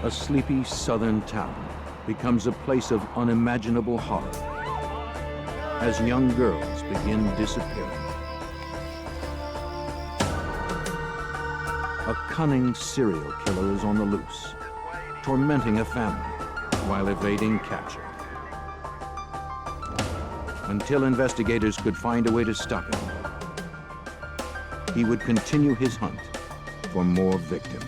A sleepy southern town becomes a place of unimaginable horror as young girls begin disappearing. A cunning serial killer is on the loose, tormenting a family while evading capture. Until investigators could find a way to stop him, he would continue his hunt for more victims.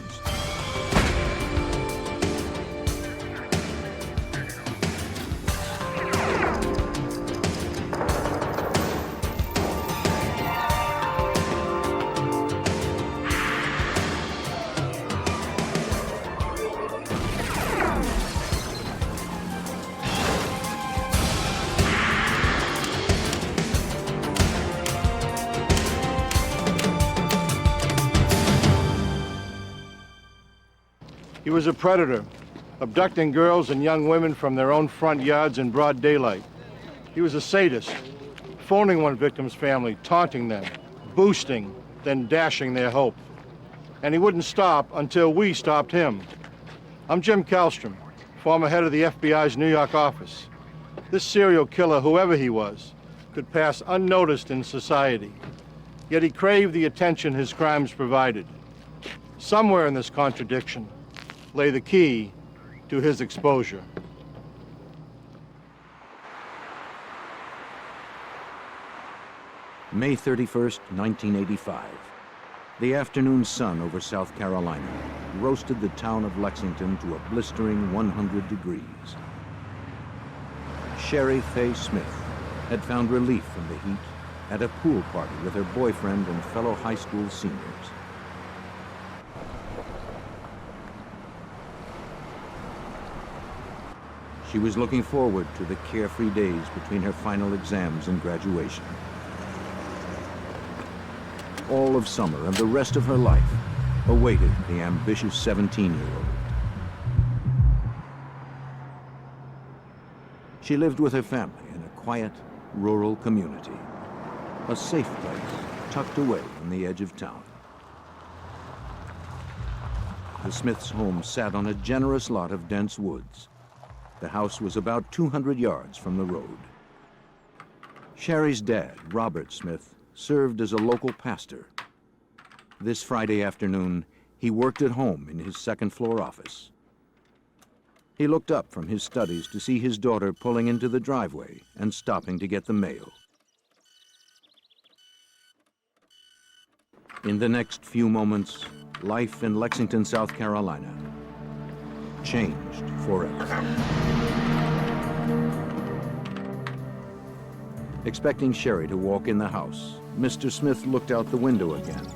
He was a predator, abducting girls and young women from their own front yards in broad daylight. He was a sadist, phoning one victim's family, taunting them, boosting, then dashing their hope. And he wouldn't stop until we stopped him. I'm Jim Kallstrom, former head of the FBI's New York office. This serial killer, whoever he was, could pass unnoticed in society. Yet he craved the attention his crimes provided. Somewhere in this contradiction lay the key to his exposure. May 31st, 1985. The afternoon sun over South Carolina roasted the town of Lexington to a blistering 100 degrees. Sherry Faye Smith had found relief from the heat at a pool party with her boyfriend and fellow high school seniors. She was looking forward to the carefree days between her final exams and graduation. All of summer and the rest of her life awaited the ambitious 17-year-old. She lived with her family in a quiet, rural community, a safe place tucked away on the edge of town. The Smiths' home sat on a generous lot of dense woods. The house was about 200 yards from the road. Sherry's dad, Robert Smith, served as a local pastor. This Friday afternoon, he worked at home in his second-floor office. He looked up from his studies to see his daughter pulling into the driveway and stopping to get the mail. In the next few moments, life in Lexington, South Carolina, changed forever. Expecting Sherry to walk in the house, Mr. Smith looked out the window again.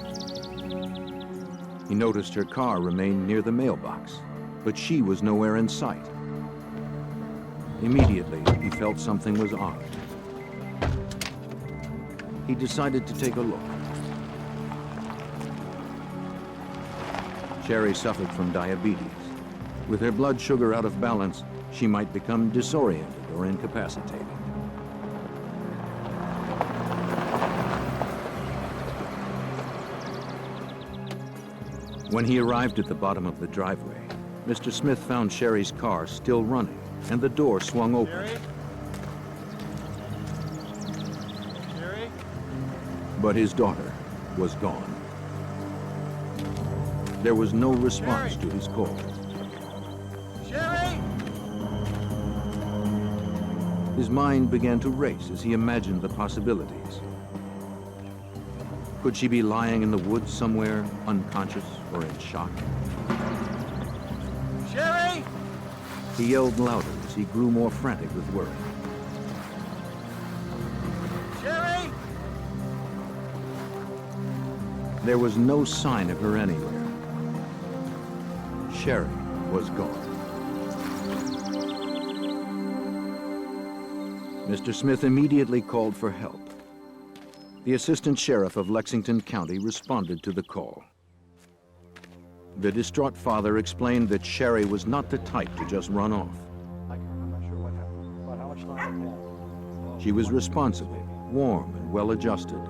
He noticed her car remained near the mailbox, but she was nowhere in sight. Immediately, he felt something was odd. He decided to take a look. Sherry suffered from diabetes. With her blood sugar out of balance, she might become disoriented or incapacitated. When he arrived at the bottom of the driveway, Mr. Smith found Sherry's car still running and the door swung open. Sherry? But his daughter was gone. There was no response to his call. Sherry! His mind began to race as he imagined the possibilities. Could she be lying in the woods somewhere, unconscious or in shock? Sherry! He yelled louder as he grew more frantic with worry. Sherry! There was no sign of her anywhere. Sherry was gone. Mr. Smith immediately called for help. The assistant sheriff of Lexington County responded to the call. The distraught father explained that Sherry was not the type to just run off. I'm not sure what happened, but how much time? She was responsible, warm, and well-adjusted.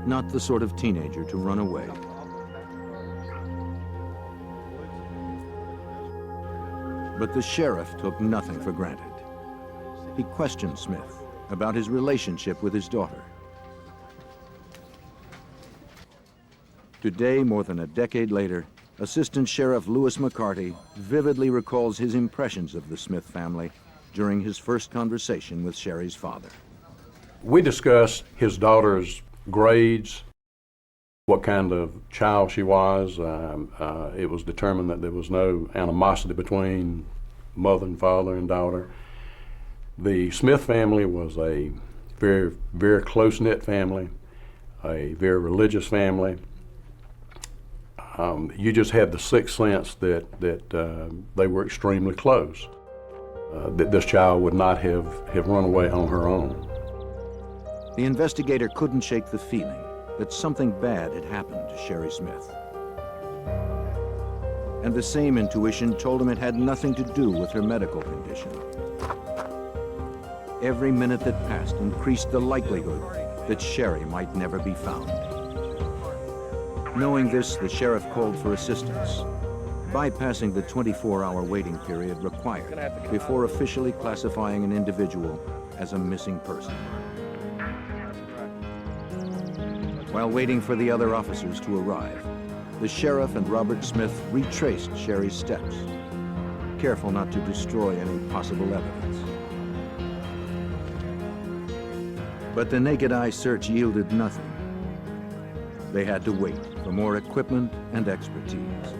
Not the sort of teenager to run away. But the sheriff took nothing for granted. He questioned Smith about his relationship with his daughter. Today, more than a decade later, Assistant Sheriff Louis McCarty vividly recalls his impressions of the Smith family during his first conversation with Sherry's father. We discussed his daughter's grades, what kind of child she was. It was determined that there was no animosity between mother and father and daughter. The Smith family was a very, very close-knit family, a very religious family. You just had the sixth sense that they were extremely close, that this child would not have run away on her own. The investigator couldn't shake the feeling that something bad had happened to Sherry Smith. And the same intuition told him it had nothing to do with her medical condition. Every minute that passed increased the likelihood that Sherry might never be found. Knowing this, the sheriff called for assistance, bypassing the 24-hour waiting period required before officially classifying an individual as a missing person. While waiting for the other officers to arrive, the sheriff and Robert Smith retraced Sherry's steps, careful not to destroy any possible evidence. But the naked eye search yielded nothing. They had to wait for more equipment and expertise.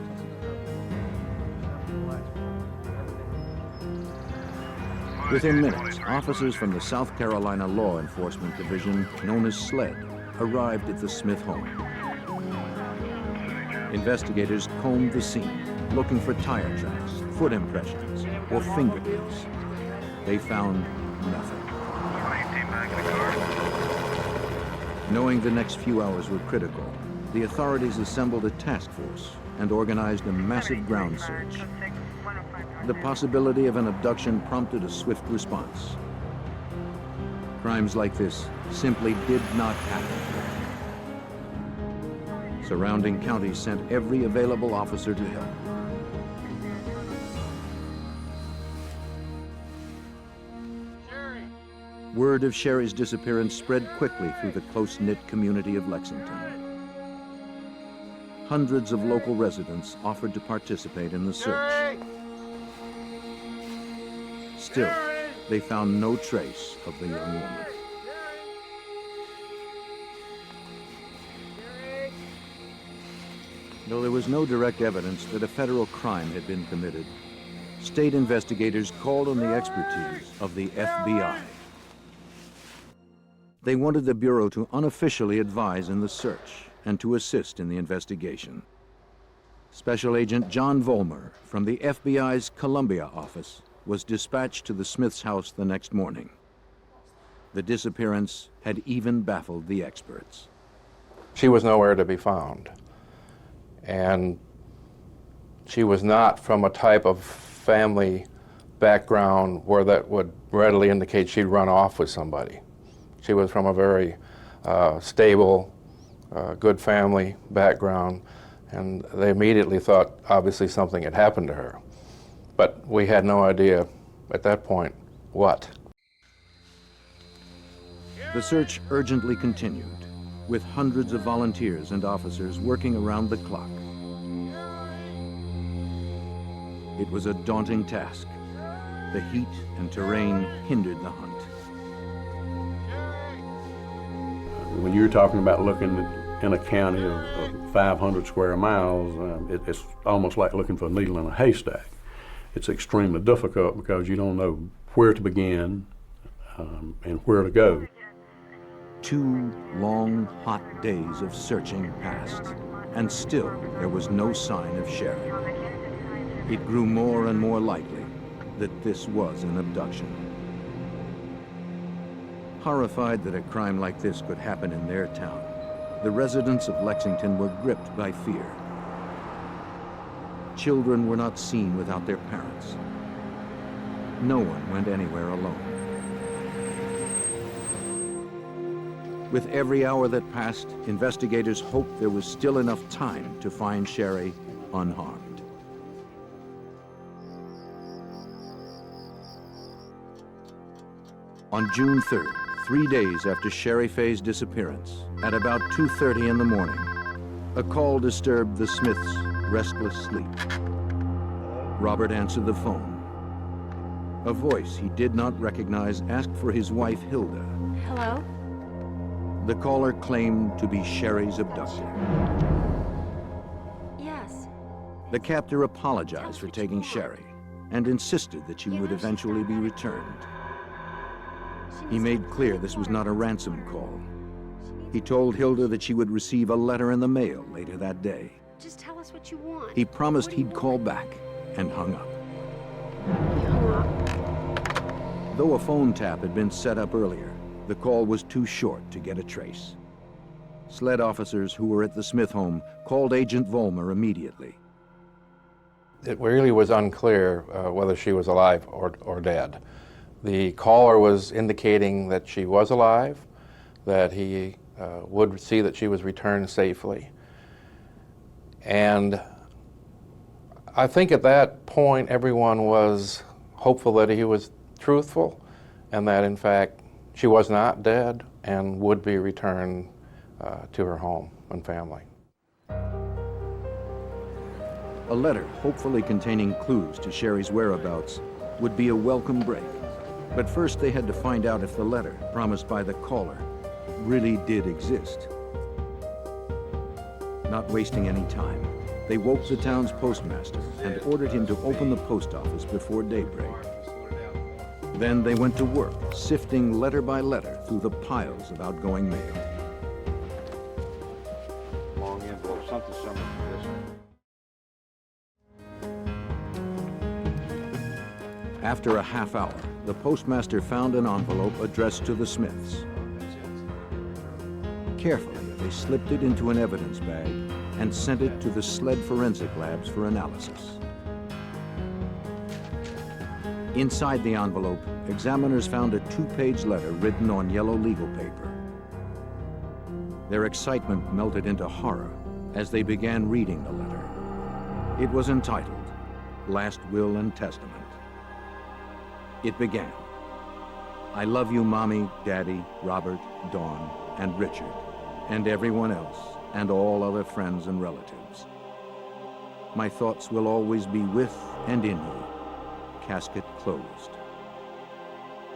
Within minutes, officers from the South Carolina Law Enforcement Division, known as SLED, arrived at the Smith home. Investigators combed the scene, looking for tire tracks, foot impressions, or fingerprints. They found nothing. Knowing the next few hours were critical, the authorities assembled a task force and organized a massive ground search. The possibility of an abduction prompted a swift response. Crimes like this simply did not happen. Surrounding counties sent every available officer to help. Word of Sherry's disappearance spread quickly through the close-knit community of Lexington. Hundreds of local residents offered to participate in the search. Still, they found no trace of the young woman. Though there was no direct evidence that a federal crime had been committed, state investigators called on the expertise of the FBI. They wanted the Bureau to unofficially advise in the search and to assist in the investigation. Special Agent John Vollmer from the FBI's Columbia office was dispatched to the Smiths' house the next morning. The disappearance had even baffled the experts. She was nowhere to be found. And she was not from a type of family background where that would readily indicate she'd run off with somebody. She was from a very stable, good family background, and they immediately thought obviously something had happened to her. But we had no idea at that point what. The search urgently continued, with hundreds of volunteers and officers working around the clock. It was a daunting task. The heat and terrain hindered the hunt. When you're talking about looking in a county of 500 square miles, it's almost like looking for a needle in a haystack. It's extremely difficult because you don't know where to begin and where to go. 2 long, hot days of searching passed, and still there was no sign of Sherry. It grew more and more likely that this was an abduction. Horrified that a crime like this could happen in their town, the residents of Lexington were gripped by fear. Children were not seen without their parents. No one went anywhere alone. With every hour that passed, investigators hoped there was still enough time to find Sherry unharmed. On June 3rd, 3 days after Sherry Faye's disappearance, at about 2:30 in the morning, a call disturbed the Smiths' restless sleep. Robert answered the phone. A voice he did not recognize asked for his wife, Hilda. Hello? The caller claimed to be Sherry's abductor. Yes. The captor apologized for taking Sherry and insisted that she would eventually be returned. He made clear this was not a ransom call. He told Hilda that she would receive a letter in the mail later that day. Just tell us what you want. He promised he'd call back and hung up. You hung up. Though a phone tap had been set up earlier, the call was too short to get a trace. SLED officers who were at the Smith home called Agent Vollmer immediately. It really was unclear whether she was alive or dead. The caller was indicating that she was alive, that he would see that she was returned safely. And I think at that point everyone was hopeful that he was truthful and that in fact she was not dead and would be returned to her home and family. A letter, hopefully containing clues to Sherry's whereabouts, would be a welcome break. But first they had to find out if the letter, promised by the caller, really did exist. Not wasting any time, they woke the town's postmaster and ordered him to open the post office before daybreak. Then they went to work, sifting letter by letter through the piles of outgoing mail. Long envelope, something similar to this. After a half hour, the postmaster found an envelope addressed to the Smiths. Carefully, they slipped it into an evidence bag and sent it to the SLED forensic labs for analysis. Inside the envelope, examiners found a 2-page letter written on yellow legal paper. Their excitement melted into horror as they began reading the letter. It was entitled, Last Will and Testament. It began, I love you, Mommy, Daddy, Robert, Dawn, and Richard, and everyone else, and all other friends and relatives. My thoughts will always be with and in you. Casket closed.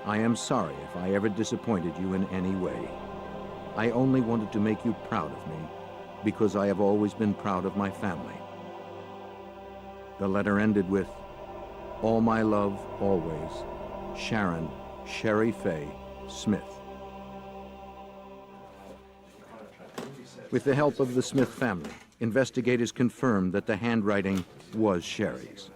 I am sorry if I ever disappointed you in any way. I only wanted to make you proud of me because I have always been proud of my family. The letter ended with, all my love, always, Sharon, Sherry Faye, Smith. With the help of the Smith family, investigators confirmed that the handwriting was Sherry's.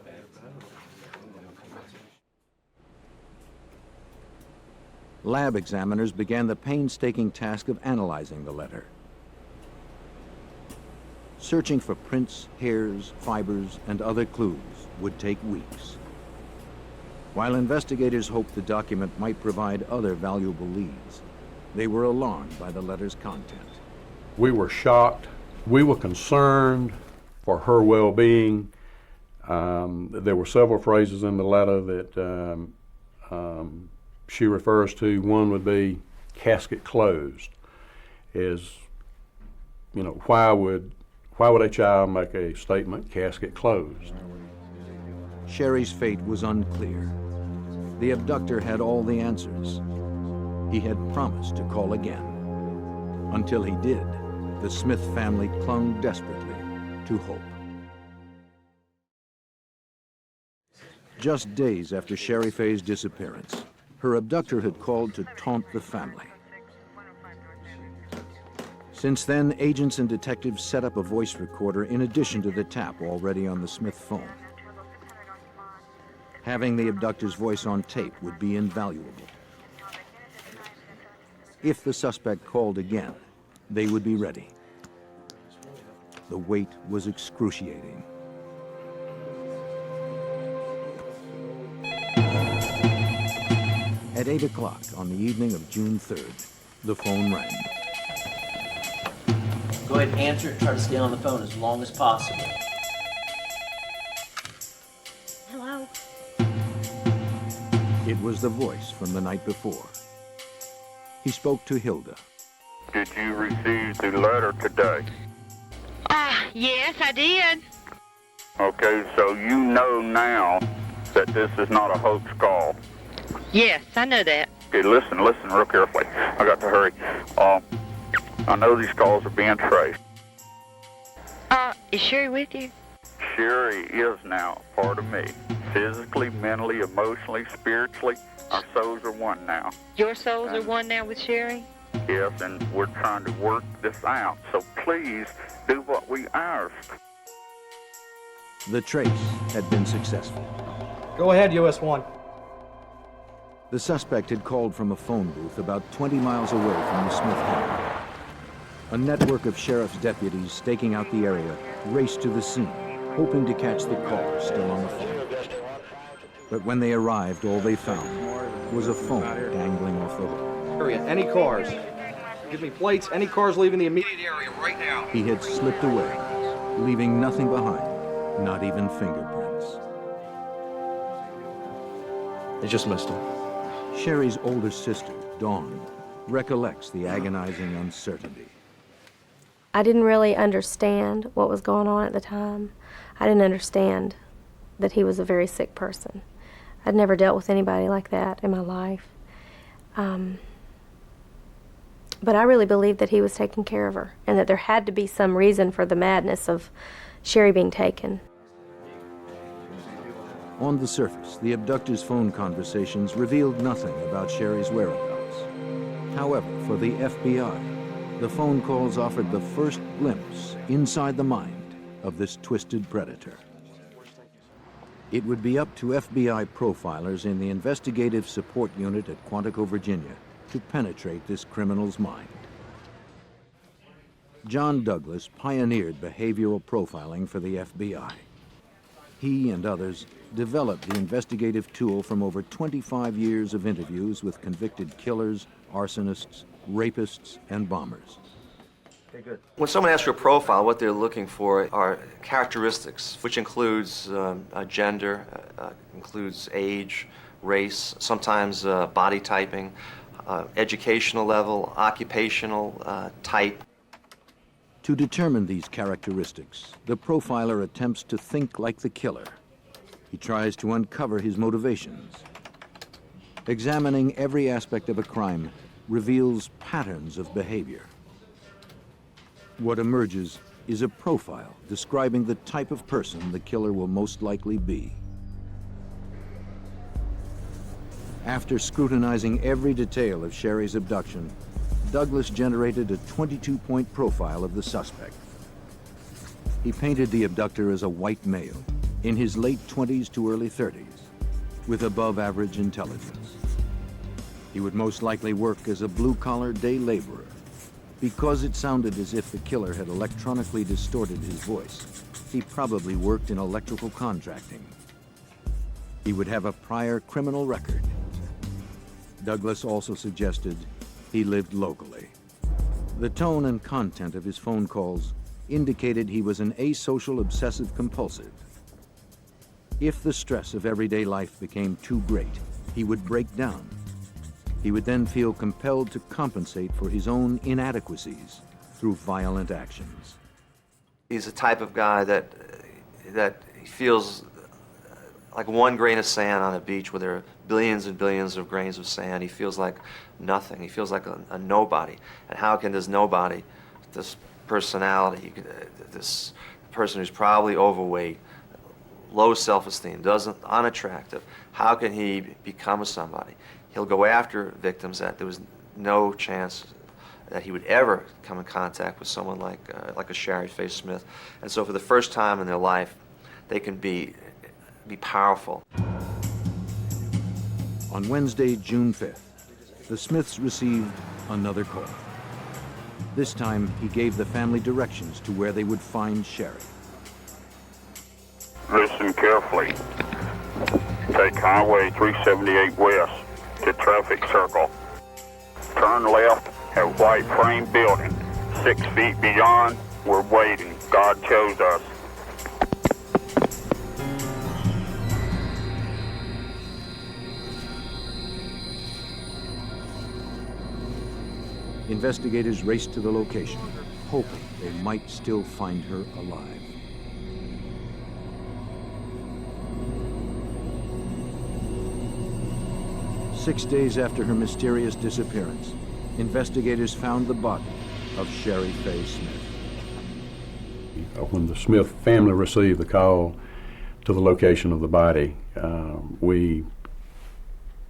Lab examiners began the painstaking task of analyzing the letter. Searching for prints, hairs, fibers, and other clues would take weeks. While investigators hoped the document might provide other valuable leads, they were alarmed by the letter's content. We were shocked. We were concerned for her well-being. There were several phrases in the letter that she refers to. One would be casket closed. Is, you know, why would a child make a statement, casket closed? Sherry's fate was unclear. The abductor had all the answers. He had promised to call again. Until he did, the Smith family clung desperately to hope. Just days after Sherry Faye's disappearance, her abductor had called to taunt the family. Since then, agents and detectives set up a voice recorder in addition to the tap already on the Smith phone. Having the abductor's voice on tape would be invaluable. If the suspect called again, they would be ready. The wait was excruciating. At 8 o'clock on the evening of June 3rd, the phone rang. Go ahead and answer and try to stay on the phone as long as possible. Hello? It was the voice from the night before. He spoke to Hilda. Did you receive the letter today? Yes, I did. Okay, so you know now that this is not a hoax call. Yes, I know that. Okay, listen real carefully. I got to hurry. I know these calls are being traced. Is Sherry with you? Sherry is now part of me. Physically, mentally, emotionally, spiritually, our souls are one now. Your souls are one now with Sherry? Yes, and we're trying to work this out. So please do what we ask. The trace had been successful. Go ahead, US 1. The suspect had called from a phone booth about 20 miles away from the Smith home. A network of sheriff's deputies staking out the area raced to the scene, hoping to catch the caller still on the phone. But when they arrived, all they found was a phone dangling off the hook. Any cars? Give me plates. Any cars leaving the immediate area right now. He had slipped away, leaving nothing behind, not even fingerprints. They just missed him. Sherry's older sister, Dawn, recollects the agonizing uncertainty. I didn't really understand what was going on at the time. I didn't understand that he was a very sick person. I'd never dealt with anybody like that in my life. But I really believed that he was taking care of her and that there had to be some reason for the madness of Sherry being taken. On the surface, the abductor's phone conversations revealed nothing about Sherry's whereabouts. However, for the FBI, the phone calls offered the first glimpse inside the mind of this twisted predator. It would be up to FBI profilers in the Investigative Support Unit at Quantico, Virginia, to penetrate this criminal's mind. John Douglas pioneered behavioral profiling for the FBI. He and others developed the investigative tool from over 25 years of interviews with convicted killers, arsonists, rapists, and bombers. When someone asks for a profile, what they're looking for are characteristics, which includes gender, includes age, race, sometimes body typing, educational level, occupational type. To determine these characteristics, the profiler attempts to think like the killer. He tries to uncover his motivations. Examining every aspect of a crime reveals patterns of behavior. What emerges is a profile describing the type of person the killer will most likely be. After scrutinizing every detail of Sherry's abduction, Douglas generated a 22-point profile of the suspect. He painted the abductor as a white male, in his late 20s to early 30s, with above-average intelligence. He would most likely work as a blue-collar day laborer. Because it sounded as if the killer had electronically distorted his voice, he probably worked in electrical contracting. He would have a prior criminal record. Douglas also suggested he lived locally. The tone and content of his phone calls indicated he was an asocial obsessive-compulsive. If the stress of everyday life became too great, he would break down. He would then feel compelled to compensate for his own inadequacies through violent actions. He's the type of guy that feels like one grain of sand on a beach where there are billions and billions of grains of sand. He feels like nothing. He feels like a nobody. And how can this nobody, this personality, this person who's probably overweight, low self-esteem, unattractive, how can he become a somebody? He'll go after victims that there was no chance that he would ever come in contact with someone like a Sherry Faye Smith. And so for the first time in their life, they can be powerful. On Wednesday, June 5th, the Smiths received another call. This time, he gave the family directions to where they would find Sherry. Listen carefully. Take Highway 378 west to traffic circle. Turn left at white frame building. 6 feet beyond, we're waiting. God chose us. investigators raced to the location, hoping they might still find her alive. Six days after her mysterious disappearance, investigators found the body of Sherry Faye Smith. When the Smith family received the call to the location of the body, we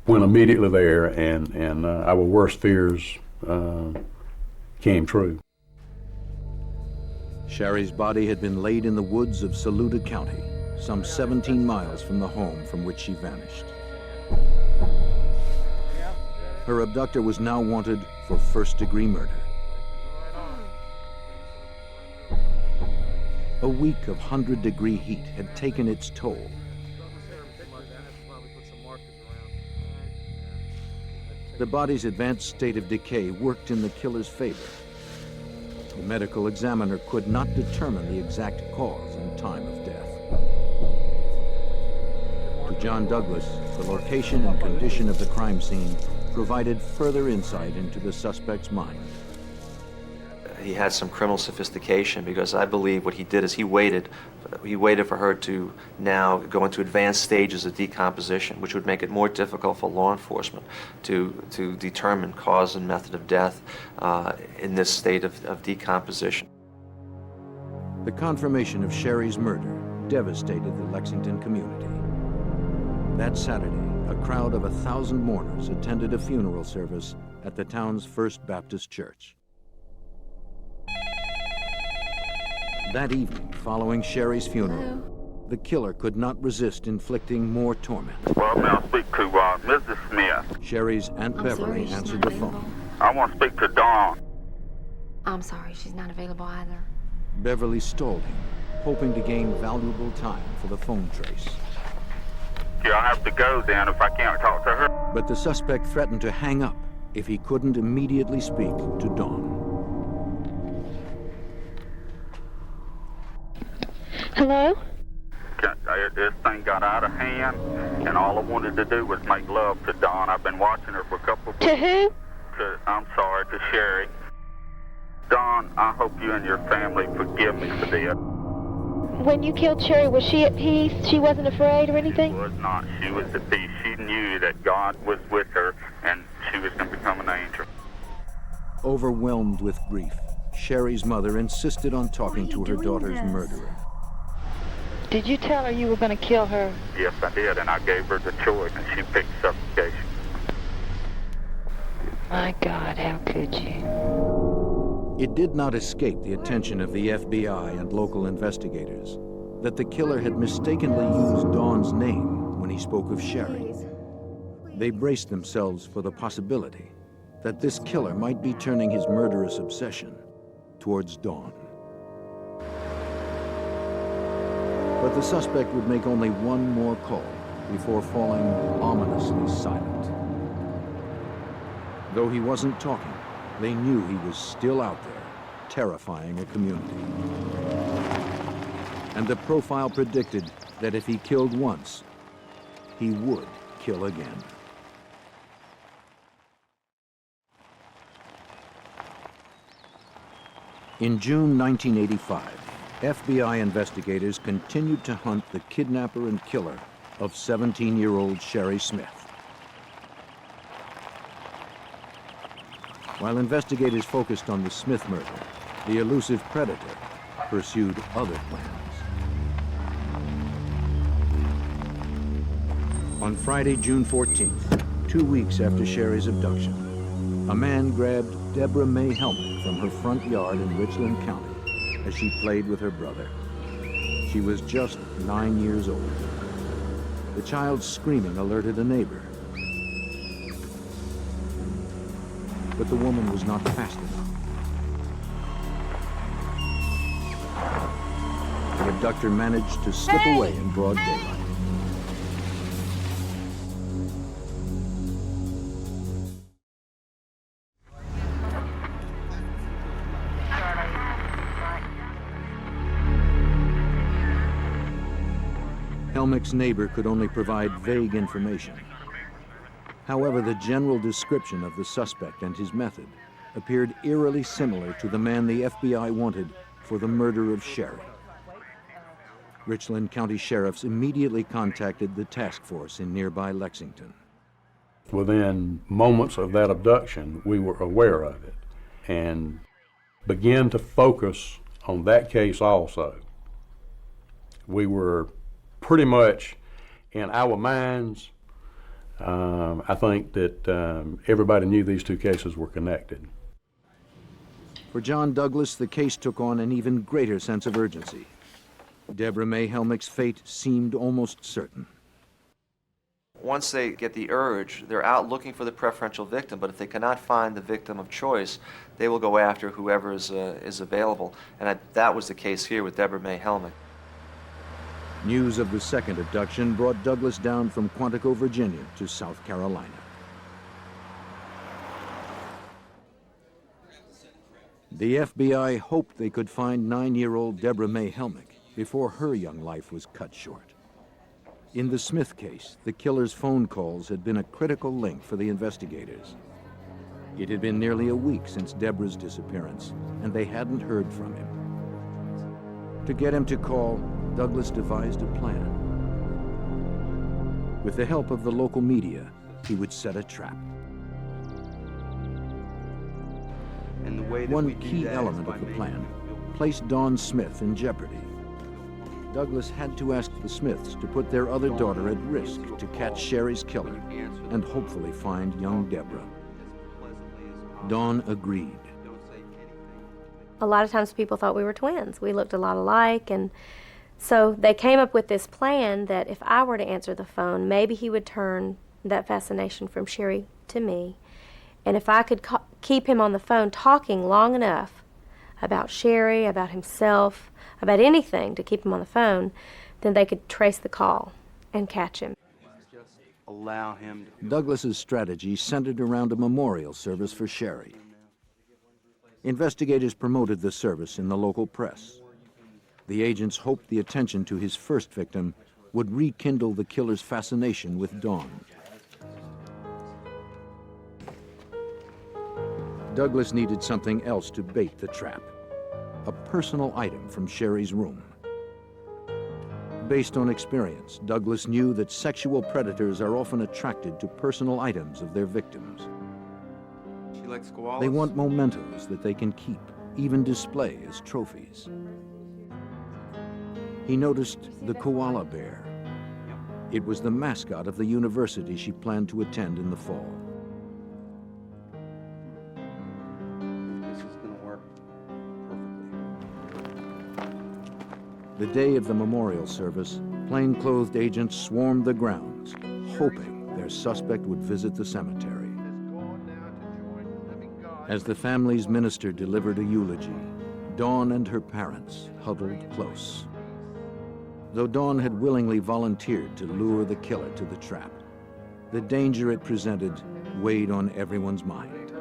went immediately there, and our worst fears came true. Sherry's body had been laid in the woods of Saluda County, some 17 miles from the home from which she vanished. Her abductor was now wanted for first-degree murder. A week of 100-degree heat had taken its toll. The body's advanced state of decay worked in the killer's favor. The medical examiner could not determine the exact cause and time of death. To John Douglas, the location and condition of the crime scene provided further insight into the suspect's mind. He had some criminal sophistication, because I believe what he did is he waited for her to now go into advanced stages of decomposition, which would make it more difficult for law enforcement to determine cause and method of death in this state of decomposition. The confirmation of Sherry's murder devastated the Lexington community. That Saturday, a crowd of 1,000 mourners attended a funeral service at the town's First Baptist Church. That evening, following Sherry's funeral, the killer could not resist inflicting more torment. Well, may I speak to Mrs. Smith? Sherry's Aunt Beverly answered the phone. I want to speak to Dawn. I'm sorry, she's not available either. Beverly stalled him, hoping to gain valuable time for the phone trace. Yeah, I have to go then if I can't talk to her. But the suspect threatened to hang up if he couldn't immediately speak to Dawn. Hello? This thing got out of hand, and all I wanted to do was make love to Dawn. I've been watching her for a couple of weeks. To who? To Sherry. Dawn, I hope you and your family forgive me for this. When you killed Sherry, was she at peace? She wasn't afraid or anything? She was not. She was at peace. She knew that God was with her, and she was going to become an angel. Overwhelmed with grief, Sherry's mother insisted on talking to her daughter's murderer. Did you tell her you were going to kill her? Yes, I did, and I gave her the choice, and she picked suffocation. My God, how could you? It did not escape the attention of the FBI and local investigators that the killer had mistakenly used Dawn's name when he spoke of Sherry. They braced themselves for the possibility that this killer might be turning his murderous obsession towards Dawn. But the suspect would make only one more call before falling ominously silent. Though he wasn't talking, they knew he was still out there, terrifying a community. And the profile predicted that if he killed once, he would kill again. In June 1985, FBI investigators continued to hunt the kidnapper and killer of 17-year-old Sherry Smith. While investigators focused on the Smith murder, the elusive predator pursued other plans. On Friday, June 14th, 2 weeks after Sherry's abduction, a man grabbed Deborah May Helmick from her front yard in Richland County as she played with her brother. She was just 9 years old. The child's screaming alerted a neighbor. But the woman was not fast enough. The abductor managed to slip away in broad daylight. Helmick's neighbor could only provide vague information. However, the general description of the suspect and his method appeared eerily similar to the man the FBI wanted for the murder of Sherry. Richland County sheriffs immediately contacted the task force in nearby Lexington. Within moments of that abduction, we were aware of it and began to focus on that case also. We were pretty much in our minds, I think that everybody knew these two cases were connected. For John Douglas, the case took on an even greater sense of urgency. Deborah May Helmick's fate seemed almost certain. Once they get the urge, they're out looking for the preferential victim, but if they cannot find the victim of choice, they will go after whoever is available. And that was the case here with Deborah May Helmick. News of the second abduction brought Douglas down from Quantico, Virginia to South Carolina. The FBI hoped they could find 9-year-old Deborah May Helmick before her young life was cut short. In the Smith case, the killer's phone calls had been a critical link for the investigators. It had been nearly a week since Deborah's disappearance, and they hadn't heard from him. To get him to call, Douglas devised a plan. With the help of the local media, he would set a trap. And the way that One key element of the plan placed Dawn Smith in jeopardy. Douglas had to ask the Smiths to put their other daughter at risk to catch Sherry's killer and hopefully find young Deborah. Dawn agreed. A lot of times people thought we were twins. We looked a lot alike, and so they came up with this plan that if I were to answer the phone, maybe he would turn that fascination from Sherry to me. And if I could keep him on the phone talking long enough about Sherry, about himself, about anything to keep him on the phone, then they could trace the call and catch him. Allow him to... Douglas's strategy centered around a memorial service for Sherry. Investigators promoted the service in the local press. The agents hoped the attention to his first victim would rekindle the killer's fascination with Dawn. Douglas needed something else to bait the trap. A personal item from Sherry's room. Based on experience, Douglas knew that sexual predators are often attracted to personal items of their victims. She likes koalas. They want mementos that they can keep, even display as trophies. He noticed the koala bear. It was the mascot of the university she planned to attend in the fall. This is going to work perfectly. The day of the memorial service, plainclothed agents swarmed the grounds, hoping their suspect would visit the cemetery. As the family's minister delivered a eulogy, Dawn and her parents huddled close. Though Dawn had willingly volunteered to lure the killer to the trap, the danger it presented weighed on everyone's mind.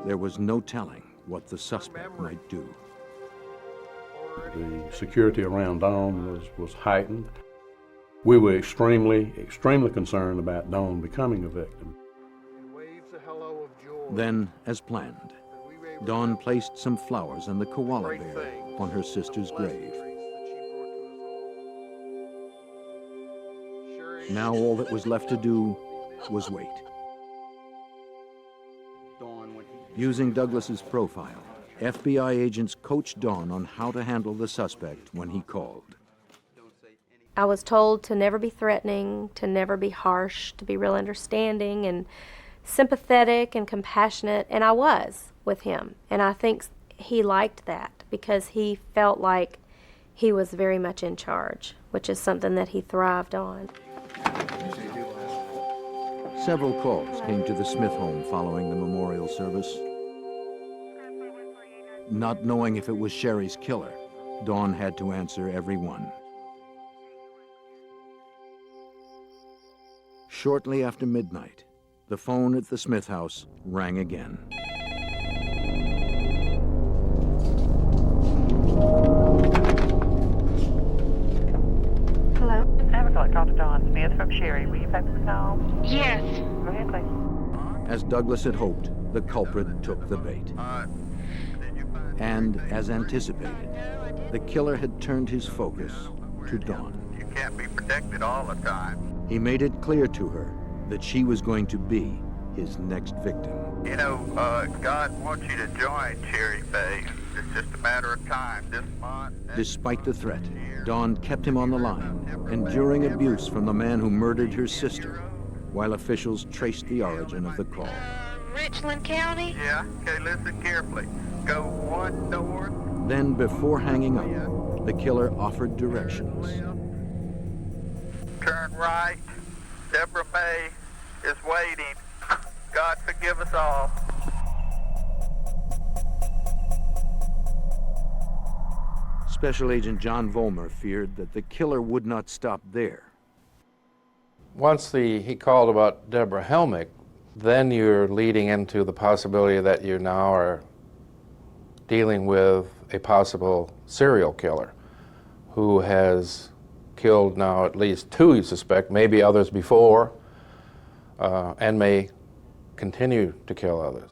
There was no telling what the suspect might do. The security around Dawn was heightened. We were extremely concerned about Dawn becoming a victim. Then, as planned, Dawn placed some flowers and the koala bear on her sister's grave. Now all that was left to do was wait. Using Douglas's profile, FBI agents coached Dawn on how to handle the suspect when he called. I was told to never be threatening, to never be harsh, to be real understanding and sympathetic and compassionate, and I was with him. And I think he liked that because he felt like he was very much in charge, which is something that he thrived on. Several calls came to the Smith home following the memorial service. Not knowing if it was Sherry's killer, Dawn had to answer every one. Shortly after midnight, the phone at the Smith house rang again. Hello? I would like to talk to Dawn Smith from Sherry. Will you back to the call? Yes. Go ahead, please. As Douglas had hoped, the culprit took the bait. And as anticipated, the killer had turned his focus to Dawn. You can't be protected all the time. He made it clear to her that she was going to be his next victim. You know, God wants you to join Cherry Bay. It's just a matter of time. This month. Despite the threat, Dawn kept him on the line, enduring abuse from the man who murdered her sister, while officials traced the origin of the call. Richland County? Yeah, okay, listen carefully. Go one north. Then, before hanging up, the killer offered directions. Turn right. Deborah May is waiting. God forgive us all. Special Agent John Vollmer feared that the killer would not stop there. Once he called about Deborah Helmick, then you're leading into the possibility that you now are dealing with a possible serial killer who has killed now at least 2, you suspect, maybe others before, and may continue to kill others.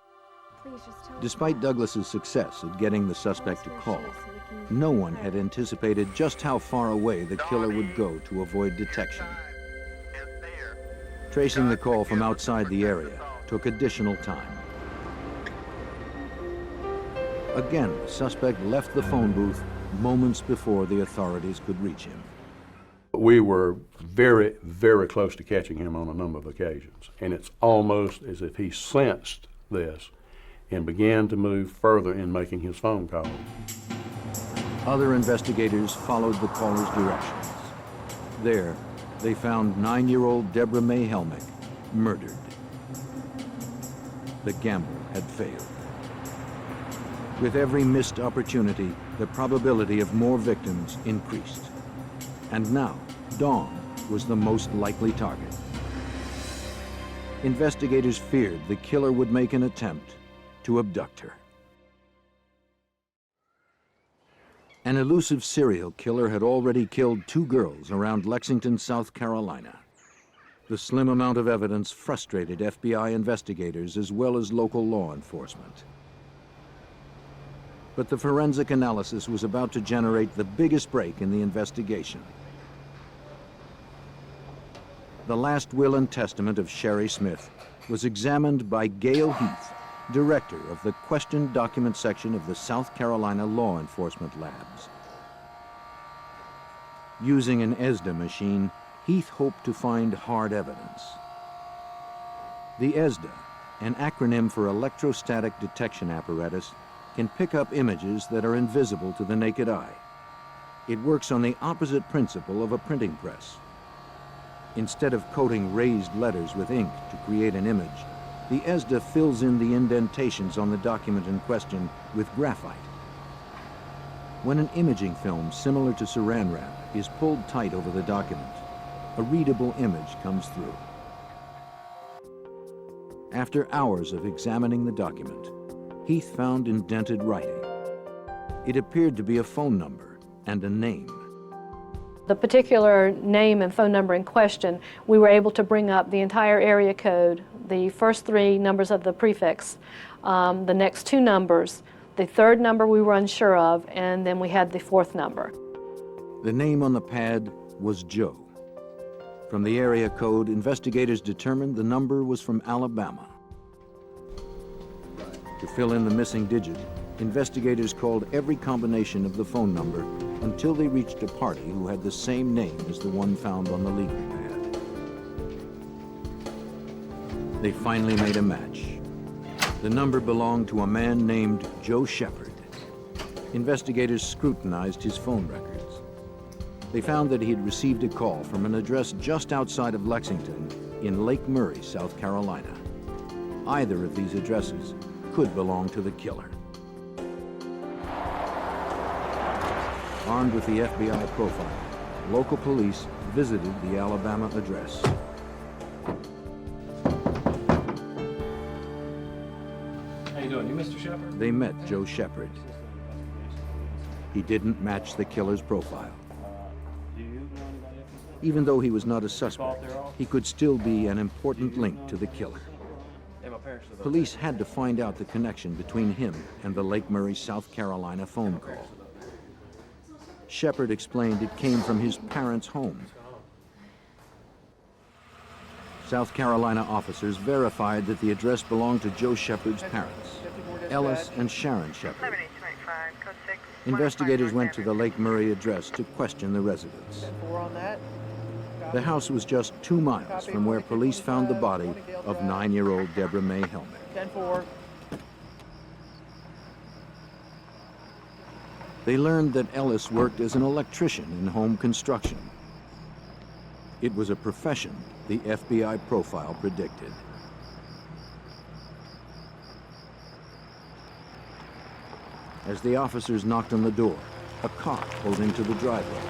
Despite Douglas's success at getting the suspect to call, no one had anticipated just how far away the killer would go to avoid detection. Tracing the call from outside the area took additional time. Again, the suspect left the phone booth moments before the authorities could reach him. We were very, very close to catching him on a number of occasions, and it's almost as if he sensed this and began to move further in making his phone calls. Other investigators followed the caller's directions. There, they found 9-year-old Deborah May Helmick murdered. The gamble had failed. With every missed opportunity, the probability of more victims increased. And now, Dawn was the most likely target. Investigators feared the killer would make an attempt to abduct her. An elusive serial killer had already killed 2 girls around Lexington, South Carolina. The slim amount of evidence frustrated FBI investigators as well as local law enforcement. But the forensic analysis was about to generate the biggest break in the investigation. The last will and testament of Sherry Smith was examined by Gail Heath, director of the Questioned Document section of the South Carolina Law Enforcement Labs. Using an ESDA machine, Heath hoped to find hard evidence. The ESDA, an acronym for Electrostatic Detection Apparatus, can pick up images that are invisible to the naked eye. It works on the opposite principle of a printing press. Instead of coating raised letters with ink to create an image, the ESDA fills in the indentations on the document in question with graphite. When an imaging film similar to Saran wrap is pulled tight over the document, a readable image comes through. After hours of examining the document, Heath found indented writing. It appeared to be a phone number and a name. The particular name and phone number in question, we were able to bring up the entire area code, the first 3 numbers of the prefix, the next 2 numbers, the 3rd number we were unsure of, and then we had the 4th number. The name on the pad was Joe. From the area code, investigators determined the number was from Alabama. To fill in the missing digit, investigators called every combination of the phone number until they reached a party who had the same name as the one found on the legal pad. They finally made a match. The number belonged to a man named Joe Shepard. Investigators scrutinized his phone records. They found that he had received a call from an address just outside of Lexington in Lake Murray, South Carolina. Either of these addresses could belong to the killer. Armed with the FBI profile, local police visited the Alabama address. How you doing? You Mr. Shepard? They met Joe Shepard. He didn't match the killer's profile. Even though he was not a suspect, he could still be an important link to the killer. Police had to find out the connection between him and the Lake Murray, South Carolina phone call. Shepard explained it came from his parents' home. South Carolina officers verified that the address belonged to Joe Shepard's parents, Ellis and Sharon Shepard. Investigators went to the Lake Murray address to question the residents. The house was just 2 miles from where police found the body of 9-year-old Deborah May Helmick. They learned that Ellis worked as an electrician in home construction. It was a profession the FBI profile predicted. As the officers knocked on the door, a car pulled into the driveway.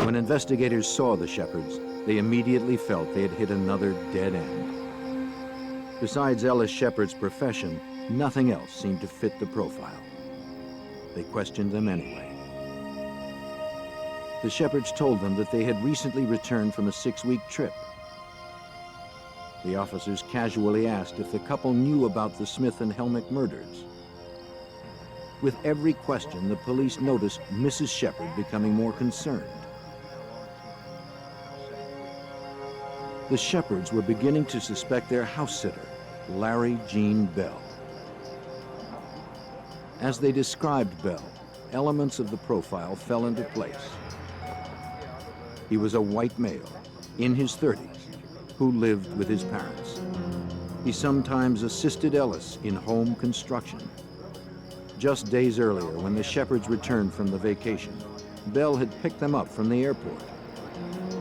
When investigators saw the Shepards, they immediately felt they had hit another dead end. Besides Ellis Shepard's profession, nothing else seemed to fit the profile. They questioned them anyway. The Shepards told them that they had recently returned from a 6-week trip. The officers casually asked if the couple knew about the Smith and Helmick murders. With every question, the police noticed Mrs. Shepard becoming more concerned. The Shepards were beginning to suspect their house sitter, Larry Jean Bell. As they described Bell, elements of the profile fell into place. He was a white male, in his 30s, who lived with his parents. He sometimes assisted Ellis in home construction. Just days earlier, when the Shepards returned from the vacation, Bell had picked them up from the airport.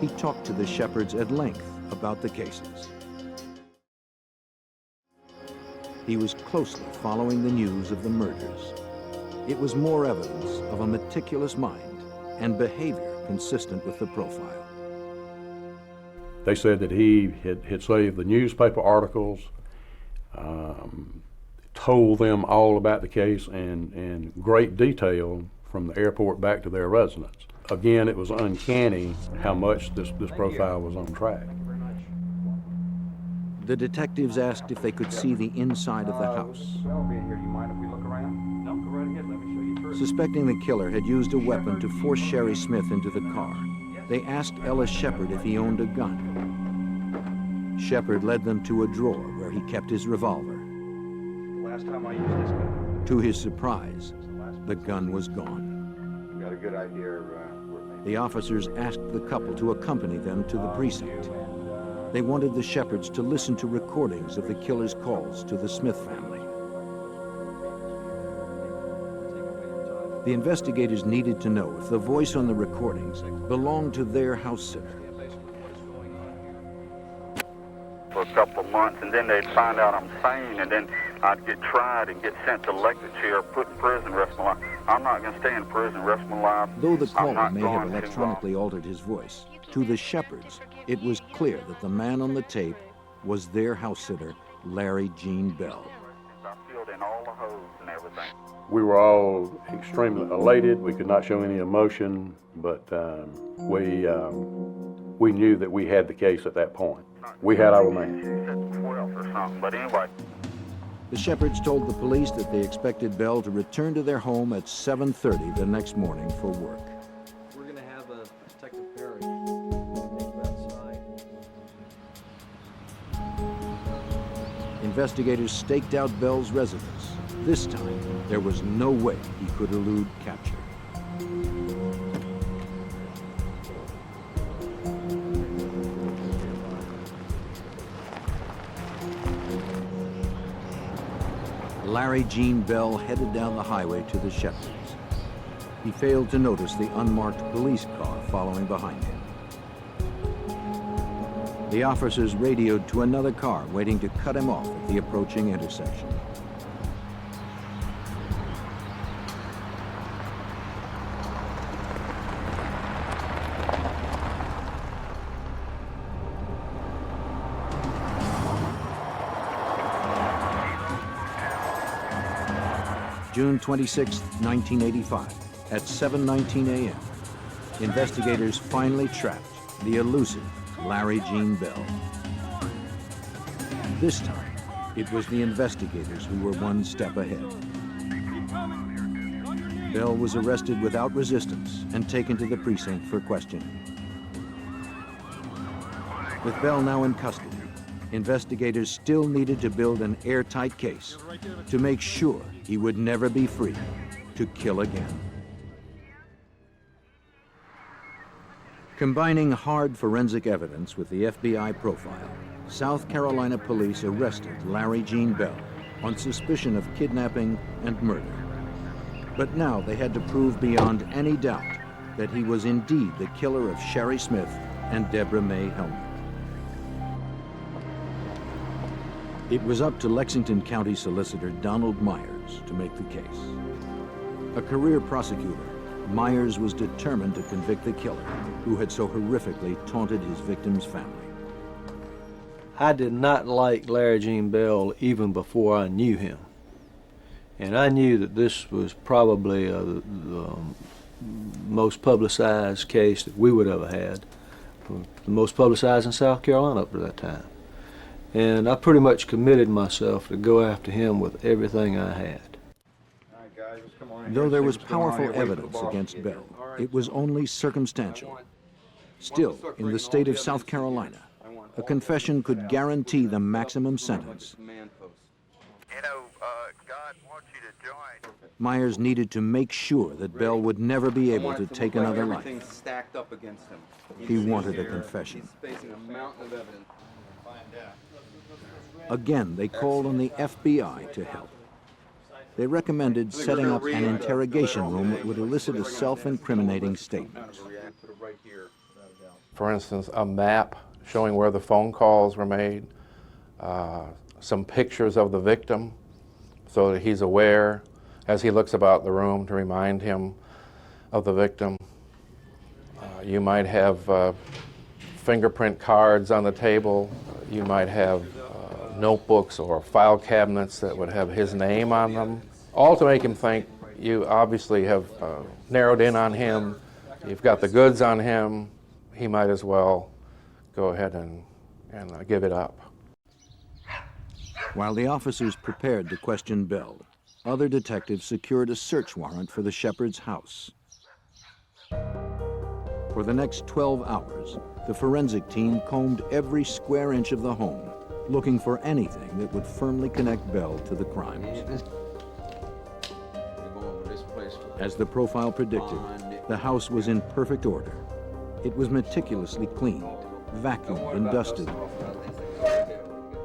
He talked to the Shepards at length about the cases. He was closely following the news of the murders. It was more evidence of a meticulous mind and behavior consistent with the profile. They said that he had saved the newspaper articles, told them all about the case in great detail from the airport back to their residence. Again, it was uncanny how much this profile was on track. The detectives asked if they could see the inside of the house. Suspecting the killer had used a weapon to force Sherry Smith into the car, they asked Ellis Shepard if he owned a gun. Shepard led them to a drawer where he kept his revolver. Last time I used this gun. To his surprise, the gun was gone. Got a good idea. The officers asked the couple to accompany them to the precinct. They wanted the Shepards to listen to recordings of the killer's calls to the Smith family. The investigators needed to know if the voice on the recordings belonged to their house sitter. For a couple of months, and then they'd find out I'm sane, and then I'd get tried and get sent to electric chair, put in prison rest of my life. I'm not going to stay in prison rest of my life. Though the caller may have electronically altered his voice, to the Shepards, it was clear that the man on the tape was their house sitter, Larry Jean Bell. I filled in all the holes and everything. We were all extremely elated. We could not show any emotion, but we knew that we had the case at that point. We had our man. But anyway. The Shepards told the police that they expected Bell to return to their home at 7:30 the next morning for work. We're going to have a Detective Perry outside. Investigators staked out Bell's residence. This time, there was no way he could elude capture. Larry Jean Bell headed down the highway to the Shepards. He failed to notice the unmarked police car following behind him. The officers radioed to another car waiting to cut him off at the approaching intersection. June 26, 1985, at 7:19 a.m., investigators finally trapped the elusive Larry Gene Bell. This time, it was the investigators who were one step ahead. Bell was arrested without resistance and taken to the precinct for questioning. With Bell now in custody, investigators still needed to build an airtight case to make sure he would never be free to kill again. Combining hard forensic evidence with the FBI profile, South Carolina police arrested Larry Gene Bell on suspicion of kidnapping and murder. But now they had to prove beyond any doubt that he was indeed the killer of Sherry Smith and Deborah May Hellman. It was up to Lexington County Solicitor Donald Myers to make the case. A career prosecutor, Myers was determined to convict the killer who had so horrifically taunted his victim's family. I did not like Larry Gene Bell even before I knew him. And I knew that this was probably the most publicized case that we would ever had, the most publicized in South Carolina up to that time. And I pretty much committed myself to go after him with everything I had. Though there was powerful evidence against Bell, it was only circumstantial. Still, in the state of South Carolina, a confession could guarantee the maximum sentence. Myers needed to make sure that Bell would never be able to take another life. He wanted a confession. Again, they called on the FBI to help. They recommended setting up an interrogation room that would elicit a self-incriminating statement. For instance, a map showing where the phone calls were made, some pictures of the victim so that he's aware as he looks about the room to remind him of the victim. You might have fingerprint cards on the table. You might have notebooks or file cabinets that would have his name on them, all to make him think you obviously have narrowed in on him, you've got the goods on him, he might as well go ahead and give it up. While the officers prepared to question Bell, other detectives secured a search warrant for the Shepherd's house. For the next 12 hours, the forensic team combed every square inch of the home, looking for anything that would firmly connect Bell to the crimes. As the profile predicted, the house was in perfect order. It was meticulously cleaned, vacuumed, and dusted,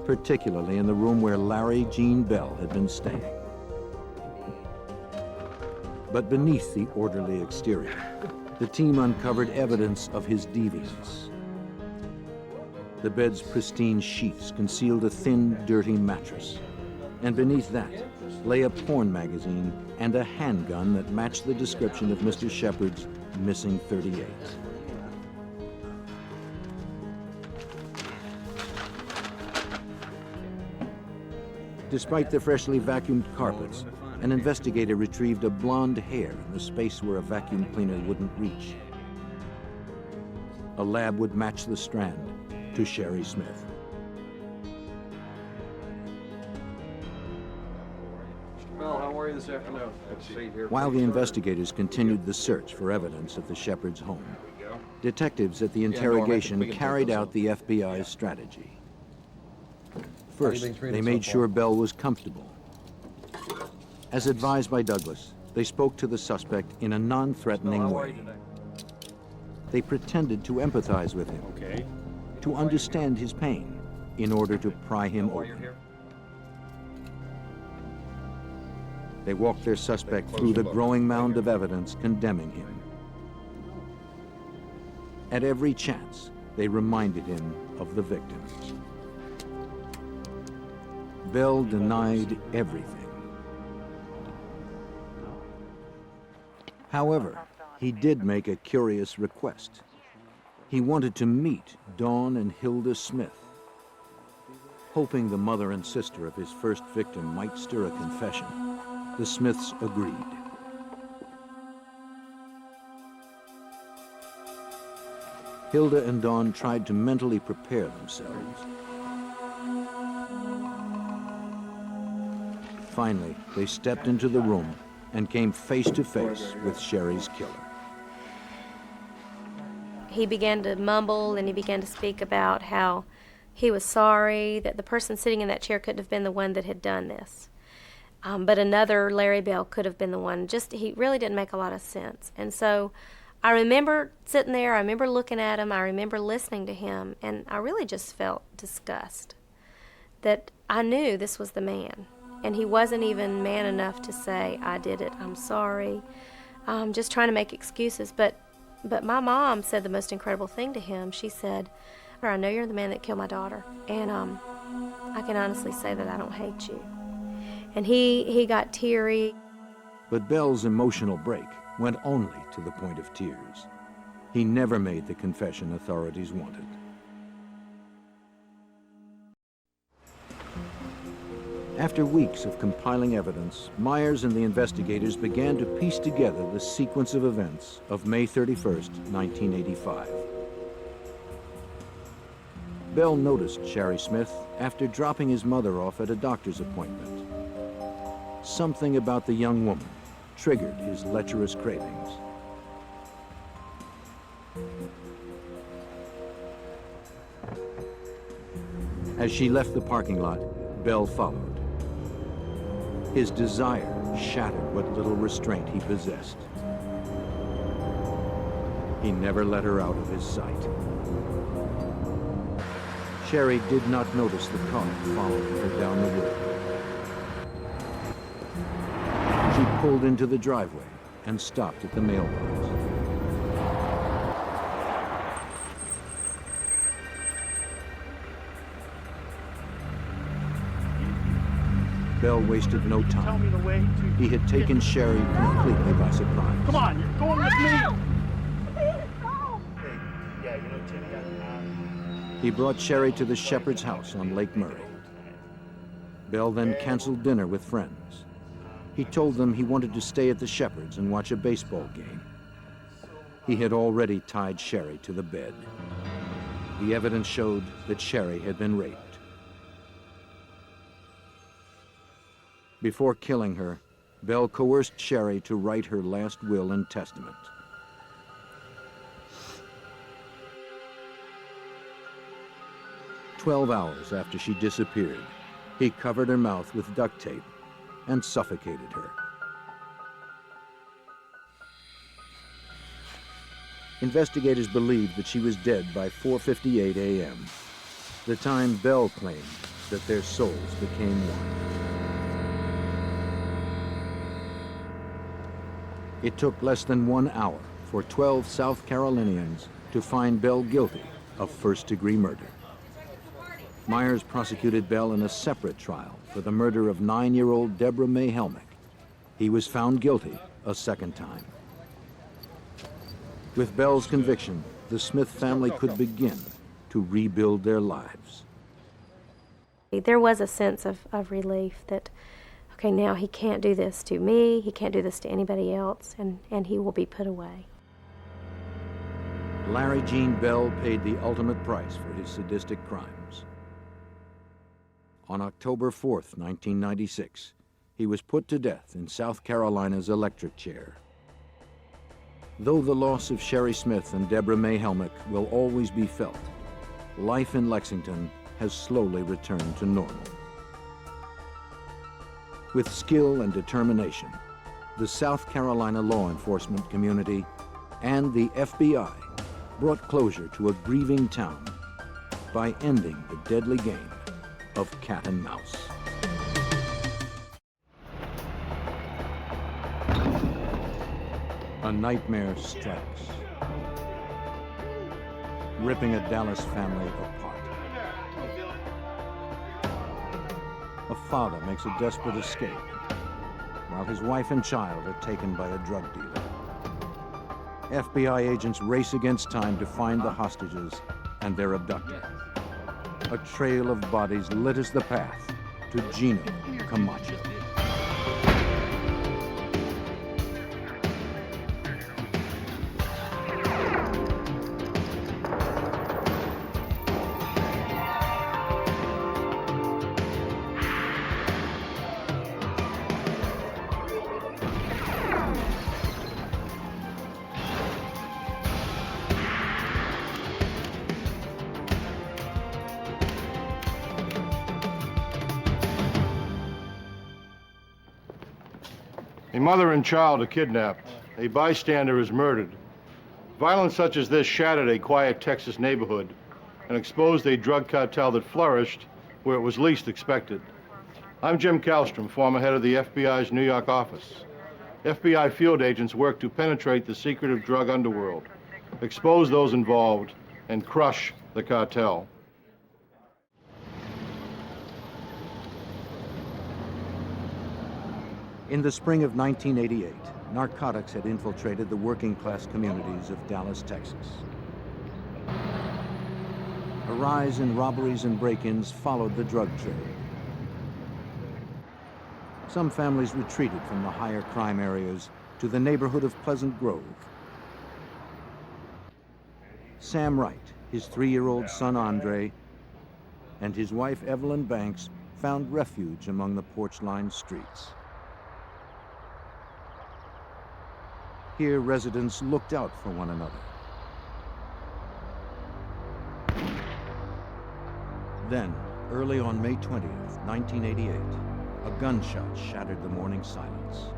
particularly in the room where Larry Gene Bell had been staying. But beneath the orderly exterior, the team uncovered evidence of his deviance. The bed's pristine sheets concealed a thin, dirty mattress, and beneath that lay a porn magazine and a handgun that matched the description of Mr. Shepherd's missing .38. Despite the freshly vacuumed carpets, an investigator retrieved a blonde hair in the space where a vacuum cleaner wouldn't reach. A lab would match the strand to Sherry Smith. Mel, how are you this afternoon? While the investigators continued the search for evidence at the Shepherd's home, detectives at the interrogation carried out the FBI's strategy. First, they made sure Bell was comfortable. As advised by Douglas, they spoke to the suspect in a non-threatening way. They pretended to empathize with him, to understand his pain, in order to pry him open. They walked their suspect through the growing mound of evidence condemning him. At every chance, they reminded him of the victims. Bell denied everything. However, he did make a curious request. He wanted to meet Dawn and Hilda Smith. Hoping the mother and sister of his first victim might stir a confession, the Smiths agreed. Hilda and Dawn tried to mentally prepare themselves. Finally, they stepped into the room and came face to face with Sherry's killer. He began to mumble and he began to speak about how he was sorry that the person sitting in that chair couldn't have been the one that had done this. But another, Larry Bell, could have been the one. He really didn't make a lot of sense. And so I remember sitting there, I remember looking at him, I remember listening to him, and I really just felt disgust. That I knew this was the man. And he wasn't even man enough to say, I did it, I'm sorry. Just trying to make excuses. But my mom said the most incredible thing to him. She said, I know you're the man that killed my daughter, and I can honestly say that I don't hate you. And he got teary. But Bell's emotional break went only to the point of tears. He never made the confession authorities wanted. After weeks of compiling evidence, Myers and the investigators began to piece together the sequence of events of May 31st, 1985. Bell noticed Sherry Smith after dropping his mother off at a doctor's appointment. Something about the young woman triggered his lecherous cravings. As she left the parking lot, Bell followed. His desire shattered what little restraint he possessed. He never let her out of his sight. Sherry did not notice the car following her down the road. She pulled into the driveway and stopped at the mailbox. Bell wasted no time. Tell me the way to... He had taken Sherry completely by surprise. Come on, you're going with me! He brought Sherry to the Shepherd's house on Lake Murray. Bell then canceled dinner with friends. He told them he wanted to stay at the Shepherd's and watch a baseball game. He had already tied Sherry to the bed. The evidence showed that Sherry had been raped. Before killing her, Bell coerced Sherry to write her last will and testament. "12 hours after she disappeared, he covered her mouth with duct tape and suffocated her. Investigators believed that she was dead by 4:58 a.m., the time Bell claimed that their souls became one. It took less than 1 hour for 12 South Carolinians to find Bell guilty of first-degree murder. Myers prosecuted Bell in a separate trial for the murder of 9-year-old Deborah May Helmick. He was found guilty a second time. With Bell's conviction, the Smith family could begin to rebuild their lives. There was a sense of relief that, okay, now he can't do this to me, he can't do this to anybody else, and he will be put away. Larry Gene Bell paid the ultimate price for his sadistic crimes. On October 4th, 1996, he was put to death in South Carolina's electric chair. Though the loss of Sherry Smith and Deborah May Helmick will always be felt, life in Lexington has slowly returned to normal. With skill and determination, the South Carolina law enforcement community and the FBI brought closure to a grieving town by ending the deadly game of cat and mouse. A nightmare strikes, ripping a Dallas family apart. A father makes a desperate escape, while his wife and child are taken by a drug dealer. FBI agents race against time to find the hostages and their abductor. A trail of bodies litters the path to Gino Kamacho. A mother and child are kidnapped. A bystander is murdered. Violence such as this shattered a quiet Texas neighborhood and exposed a drug cartel that flourished where it was least expected. I'm Jim Kallstrom, former head of the FBI's New York office. FBI field agents work to penetrate the secretive drug underworld, expose those involved, and crush the cartel. In the spring of 1988, narcotics had infiltrated the working-class communities of Dallas, Texas. A rise in robberies and break-ins followed the drug trade. Some families retreated from the higher crime areas to the neighborhood of Pleasant Grove. Sam Wright, his 3-year-old son Andre, and his wife Evelyn Banks found refuge among the porch-lined streets. Here, residents looked out for one another. Then, early on May 20th, 1988, a gunshot shattered the morning silence.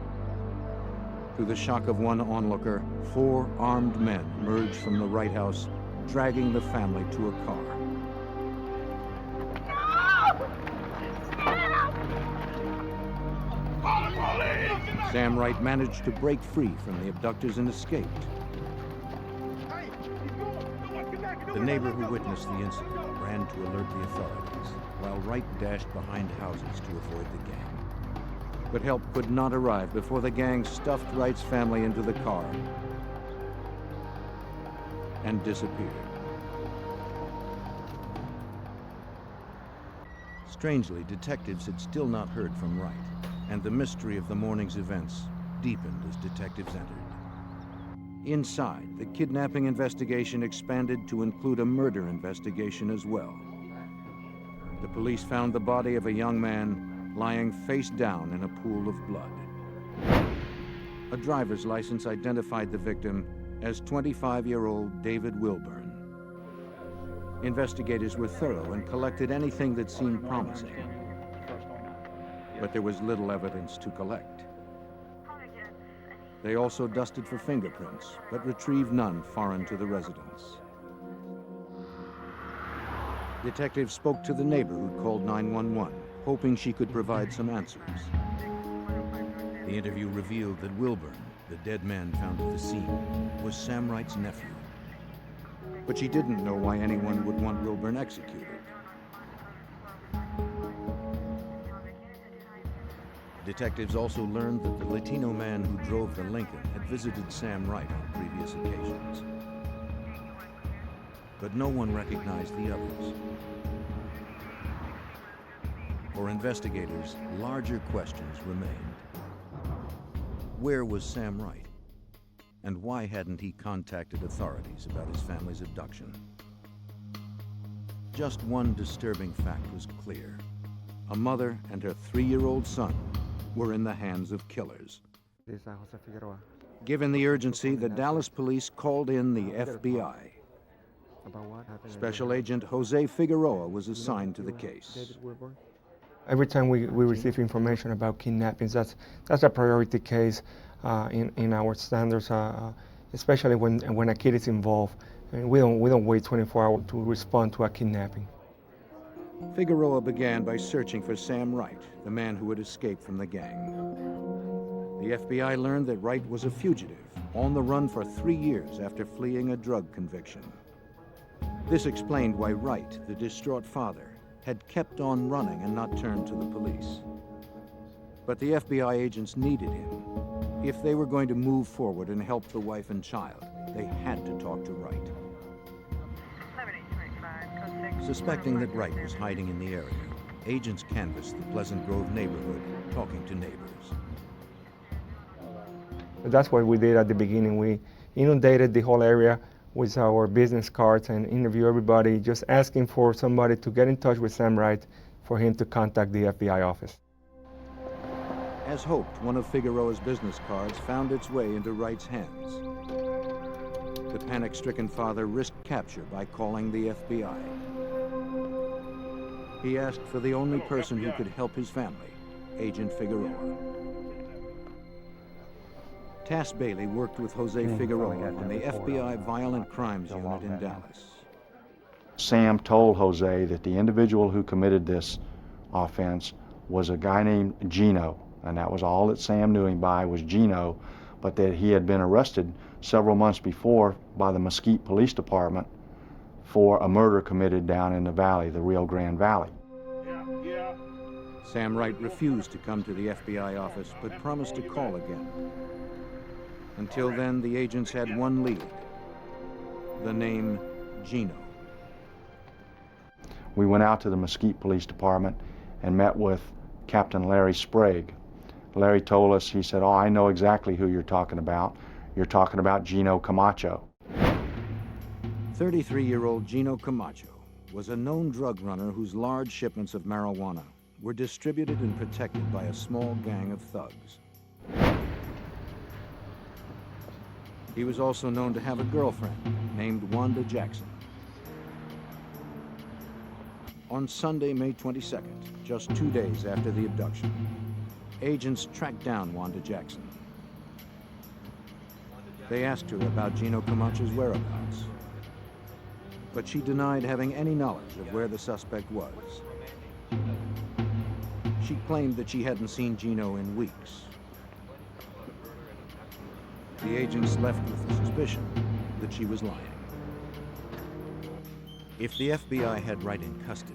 To the shock of one onlooker, 4 armed men emerged from the Wright house, dragging the family to a car. Sam Wright managed to break free from the abductors and escaped. The neighbor who witnessed the incident ran to alert the authorities, while Wright dashed behind houses to avoid the gang. But help could not arrive before the gang stuffed Wright's family into the car and disappeared. Strangely, detectives had still not heard from Wright, and the mystery of the morning's events deepened as detectives entered. Inside, the kidnapping investigation expanded to include a murder investigation as well. The police found the body of a young man lying face down in a pool of blood. A driver's license identified the victim as 25-year-old David Wilburn. Investigators were thorough and collected anything that seemed promising. But there was little evidence to collect. They also dusted for fingerprints, but retrieved none foreign to the residence. Detectives spoke to the neighbor who called 911, hoping she could provide some answers. The interview revealed that Wilburn, the dead man found at the scene, was Sam Wright's nephew. But she didn't know why anyone would want Wilburn executed. Detectives also learned that the Latino man who drove the Lincoln had visited Sam Wright on previous occasions. But no one recognized the others. For investigators, larger questions remained. Where was Sam Wright? And why hadn't he contacted authorities about his family's abduction? Just one disturbing fact was clear. A mother and her 3-year-old son were in the hands of killers. Given the urgency, the Dallas police called in the FBI. Special Agent Jose Figueroa was assigned to the case. Every time we receive information about kidnappings, that's a priority case in our standards, especially when a kid is involved. And we don't wait 24 hours to respond to a kidnapping. Figueroa began by searching for Sam Wright, the man who had escaped from the gang. The FBI learned that Wright was a fugitive, on the run for 3 years after fleeing a drug conviction. This explained why Wright, the distraught father, had kept on running and not turned to the police. But the FBI agents needed him. If they were going to move forward and help the wife and child, they had to talk to Wright. Suspecting that Wright was hiding in the area, agents canvassed the Pleasant Grove neighborhood, talking to neighbors. That's what we did at the beginning. We inundated the whole area with our business cards and interviewed everybody, just asking for somebody to get in touch with Sam Wright for him to contact the FBI office. As hoped, one of Figueroa's business cards found its way into Wright's hands. The panic-stricken father risked capture by calling the FBI. He asked for the only person who could help his family, Agent Figueroa. Tass Bailey worked with Jose Figueroa on the FBI Violent Crimes Unit in Dallas. Sam told Jose that the individual who committed this offense was a guy named Gino, and that was all that Sam knew him by was Gino, but that he had been arrested several months before by the Mesquite Police Department for a murder committed down in the valley, the Rio Grande Valley. Sam Wright refused to come to the FBI office, but promised to call again. Until then, the agents had one lead, the name Gino. We went out to the Mesquite Police Department and met with Captain Larry Sprague. Larry told us, he said, "Oh, I know exactly who you're talking about. You're talking about Gino Kamacho." 33-year-old Gino Kamacho was a known drug runner whose large shipments of marijuana were distributed and protected by a small gang of thugs. He was also known to have a girlfriend named Wanda Jackson. On Sunday, May 22nd, just 2 days after the abduction, agents tracked down Wanda Jackson. They asked her about Gino Camacho's whereabouts, but she denied having any knowledge of where the suspect was. She claimed that she hadn't seen Gino in weeks. The agents left with the suspicion that she was lying. If the FBI had Wright in custody,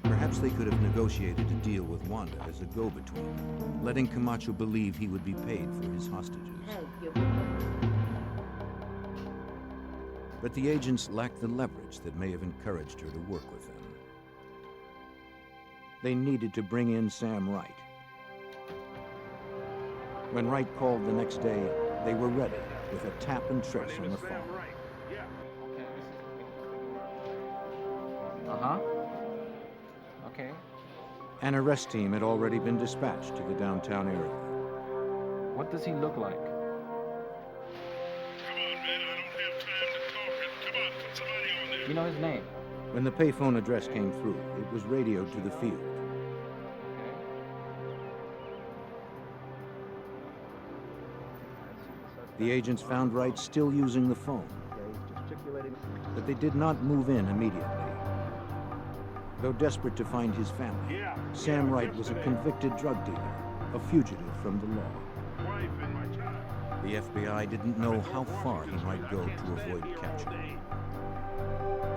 perhaps they could have negotiated a deal with Wanda as a go-between, letting Kamacho believe he would be paid for his hostages. But the agents lacked the leverage that may have encouraged her to work with them. They needed to bring in Sam Wright. When Wright called the next day, they were ready with a tap and trace on the phone. Uh-huh. Okay. An arrest team had already been dispatched to the downtown area. What does he look like? You know his name? When the payphone address came through, it was radioed to the field. The agents found Wright still using the phone, but they did not move in immediately. Though desperate to find his family, Sam Wright was a convicted drug dealer, a fugitive from the law. The FBI didn't know how far he might go to avoid capture.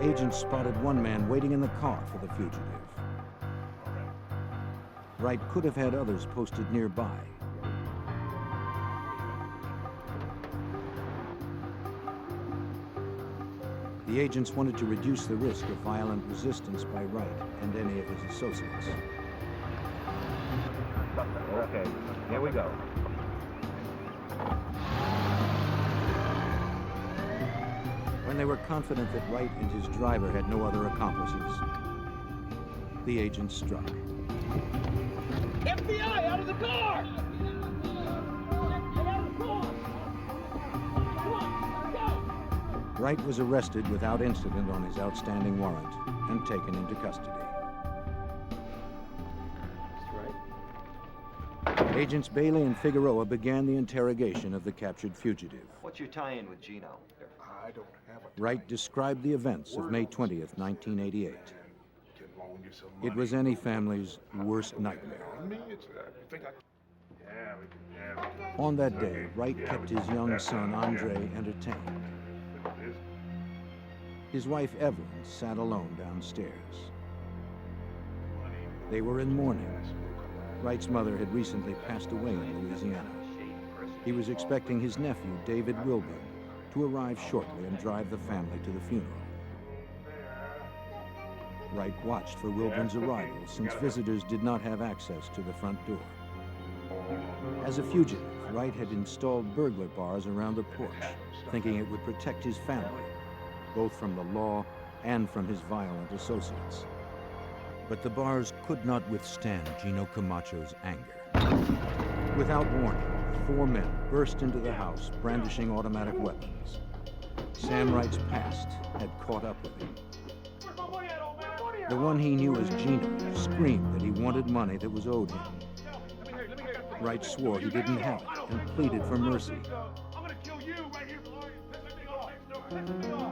Agents spotted one man waiting in the car for the fugitive. Wright could have had others posted nearby. The agents wanted to reduce the risk of violent resistance by Wright and any of his associates. Okay, here we go. When they were confident that Wright and his driver had no other accomplices, the agents struck. FBI, out of the car! Wright was arrested without incident on his outstanding warrant and taken into custody. That's right. Agents Bailey and Figueroa began the interrogation of the captured fugitive. What's your tie-in with Gino? I don't have a Wright described the events of May 20th, 1988. It was any family's worst nightmare. On that day, Wright kept his young son, Andre, entertained. His wife, Evelyn, sat alone downstairs. They were in mourning. Wright's mother had recently passed away in Louisiana. He was expecting his nephew, David Wilburn, to arrive shortly and drive the family to the funeral. Wright watched for Wilburn's arrival since visitors did not have access to the front door. As a fugitive, Wright had installed burglar bars around the porch, thinking it would protect his family, both from the law and from his violent associates. But the bars could not withstand Gino Camacho's anger. Without warning, 4 men burst into the house, brandishing automatic weapons. Sam Wright's past had caught up with him. The one he knew as Gino screamed that he wanted money that was owed him. Wright swore he didn't have it and pleaded for mercy.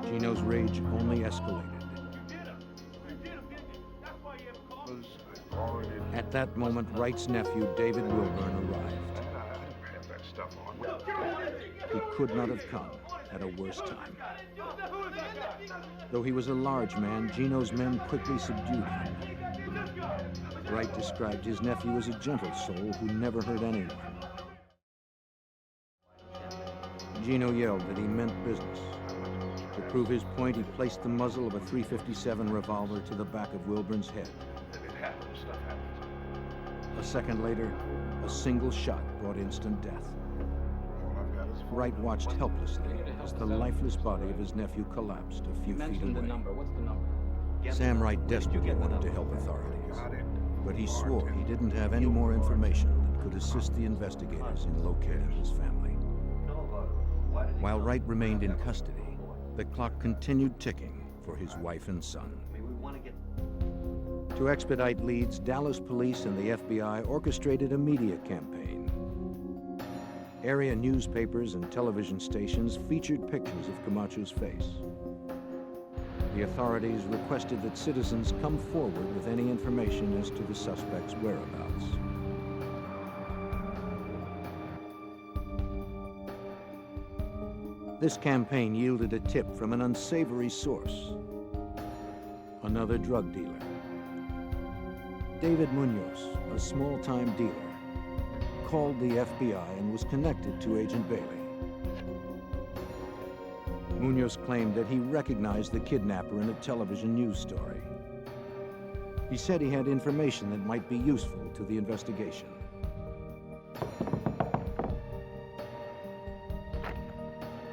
Gino's rage only escalated. At that moment, Wright's nephew, David Wilburn, arrived. He could not have come at a worse time. Though he was a large man, Gino's men quickly subdued him. Wright described his nephew as a gentle soul who never hurt anyone. Gino yelled that he meant business. To prove his point, he placed the muzzle of a .357 revolver to the back of Wilburn's head. A second later, a single shot brought instant death. Wright watched helplessly as the lifeless body of his nephew collapsed a few feet away. Sam Wright desperately wanted to help authorities, but he swore he didn't have any more information that could assist the investigators in locating his family. While Wright remained in custody, the clock continued ticking for his wife and son. To expedite leads, Dallas police and the FBI orchestrated a media campaign. Area newspapers and television stations featured pictures of Camacho's face. The authorities requested that citizens come forward with any information as to the suspect's whereabouts. This campaign yielded a tip from an unsavory source, another drug dealer. David Munoz, a small-time dealer, called the FBI and was connected to Agent Bailey. Munoz claimed that he recognized the kidnapper in a television news story. He said he had information that might be useful to the investigation.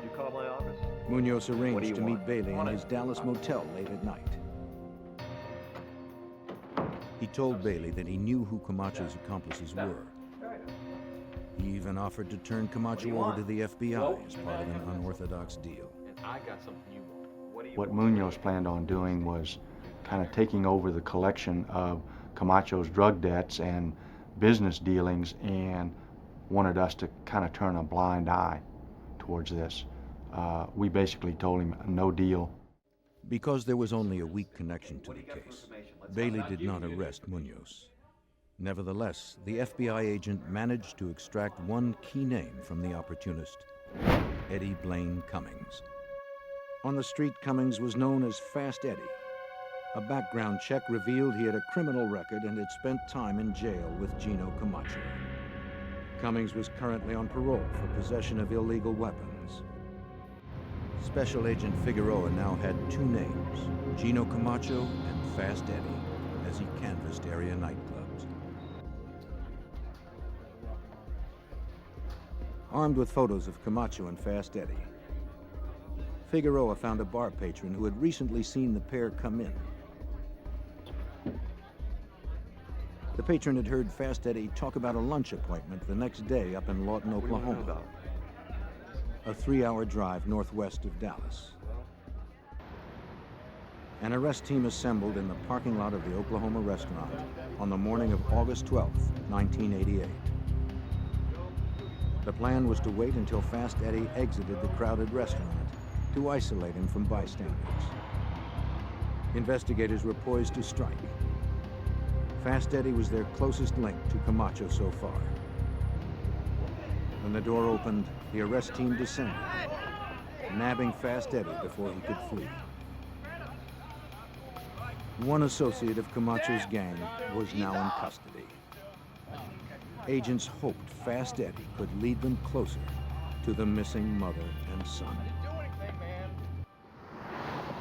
You call my office? Munoz arranged to meet Bailey in his Dallas motel late at night. He told Bailey that he knew who Camacho's accomplices were. He even offered to turn Kamacho over to the FBI as part of an unorthodox deal. I got something you want. What Munoz planned on doing was kind of taking over the collection of Camacho's drug debts and business dealings, and wanted us to kind of turn a blind eye towards this. We basically told him no deal. Because there was only a weak connection to the case, Bailey did not arrest Munoz. Nevertheless, the FBI agent managed to extract one key name from the opportunist, Eddie Blaine Cummings. On the street, Cummings was known as Fast Eddie. A background check revealed he had a criminal record and had spent time in jail with Gino Kamacho. Cummings was currently on parole for possession of illegal weapons. Special Agent Figueroa now had two names, Gino Kamacho and Fast Eddie, as he canvassed area nightclubs. Armed with photos of Kamacho and Fast Eddie, Figueroa found a bar patron who had recently seen the pair come in. The patron had heard Fast Eddie talk about a lunch appointment the next day up in Lawton, Oklahoma, a 3-hour drive northwest of Dallas. An arrest team assembled in the parking lot of the Oklahoma restaurant on the morning of August 12, 1988. The plan was to wait until Fast Eddie exited the crowded restaurant to isolate him from bystanders. Investigators were poised to strike. Fast Eddie was their closest link to Kamacho so far. When the door opened, the arrest team descended, nabbing Fast Eddie before he could flee. One associate of Camacho's gang was now in custody. Agents hoped Fast Eddie could lead them closer to the missing mother and son.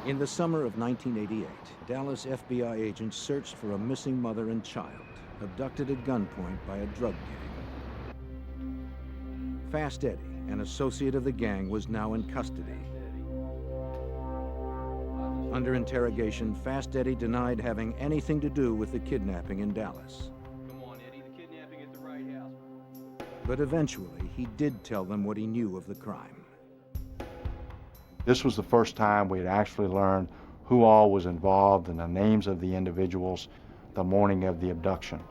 In the summer of 1988, Dallas FBI agents searched for a missing mother and child, abducted at gunpoint by a drug gang. Fast Eddie, an associate of the gang, was now in custody. Under interrogation, Fast Eddie denied having anything to do with the kidnapping in Dallas. Come on, Eddie, the kidnapping at the right house. But eventually, he did tell them what he knew of the crime. This was the first time we had actually learned who all was involved and the names of the individuals the morning of the abduction.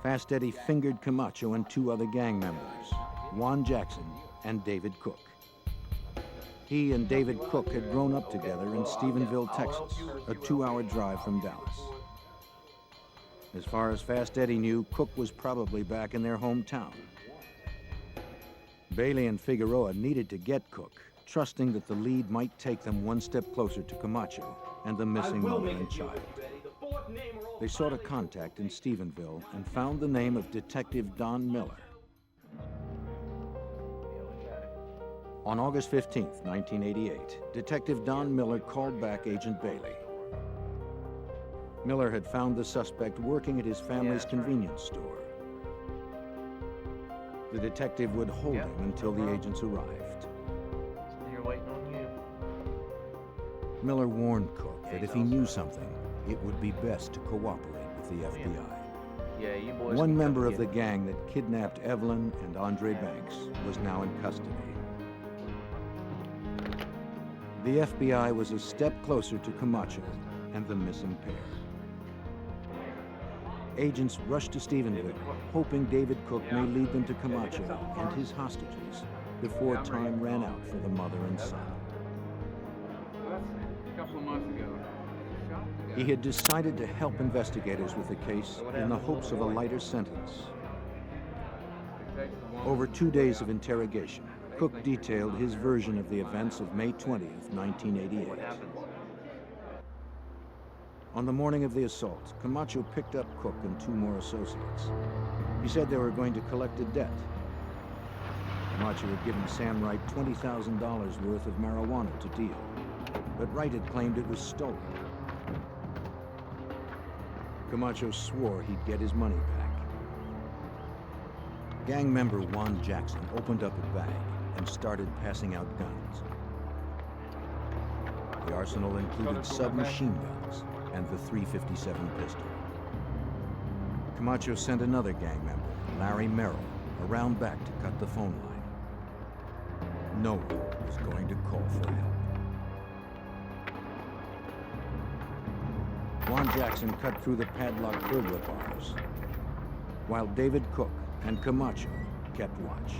Fast Eddie fingered Kamacho and 2 other gang members, Juan Jackson and David Cook. He and David Cook had grown up together in Stephenville, Texas, a 2-hour drive from Dallas. As far as Fast Eddie knew, Cook was probably back in their hometown. Bailey and Figueroa needed to get Cook, trusting that the lead might take them 1 step closer to Kamacho and the missing mother and child. They sought a contact in Stephenville and found the name of Detective Don Miller. On August 15, 1988, Detective Don Miller called back Agent Bailey. Miller had found the suspect working at his family's convenience store. The detective would hold him until the agents arrived. Here waiting on you. Miller warned Cook that if he knew something, it would be best to cooperate with the FBI. Yeah, you boys. One member of the gang that kidnapped Evelyn and Andre Banks was now in custody. The FBI was a step closer to Kamacho and the missing pair. Agents rushed to Stephenville, hoping David Cook may lead them to Kamacho and his hostages before time ran out for the mother and son. A couple of months ago. He had decided to help investigators with the case in the hopes of a lighter sentence. Over 2 days of interrogation, Cook detailed his version of the events of May 20th, 1988. On the morning of the assault, Kamacho picked up Cook and 2 more associates. He said they were going to collect a debt. Kamacho had given Sam Wright $20,000 worth of marijuana to deal, but Wright had claimed it was stolen. Kamacho swore he'd get his money back. Gang member Juan Jackson opened up a bag and started passing out guns. The arsenal included submachine guns and the .357 pistol. Kamacho sent another gang member, Larry Merrill, around back to cut the phone line. No one was going to call for help. Juan Jackson cut through the padlocked burglar bars, while David Cook and Kamacho kept watch.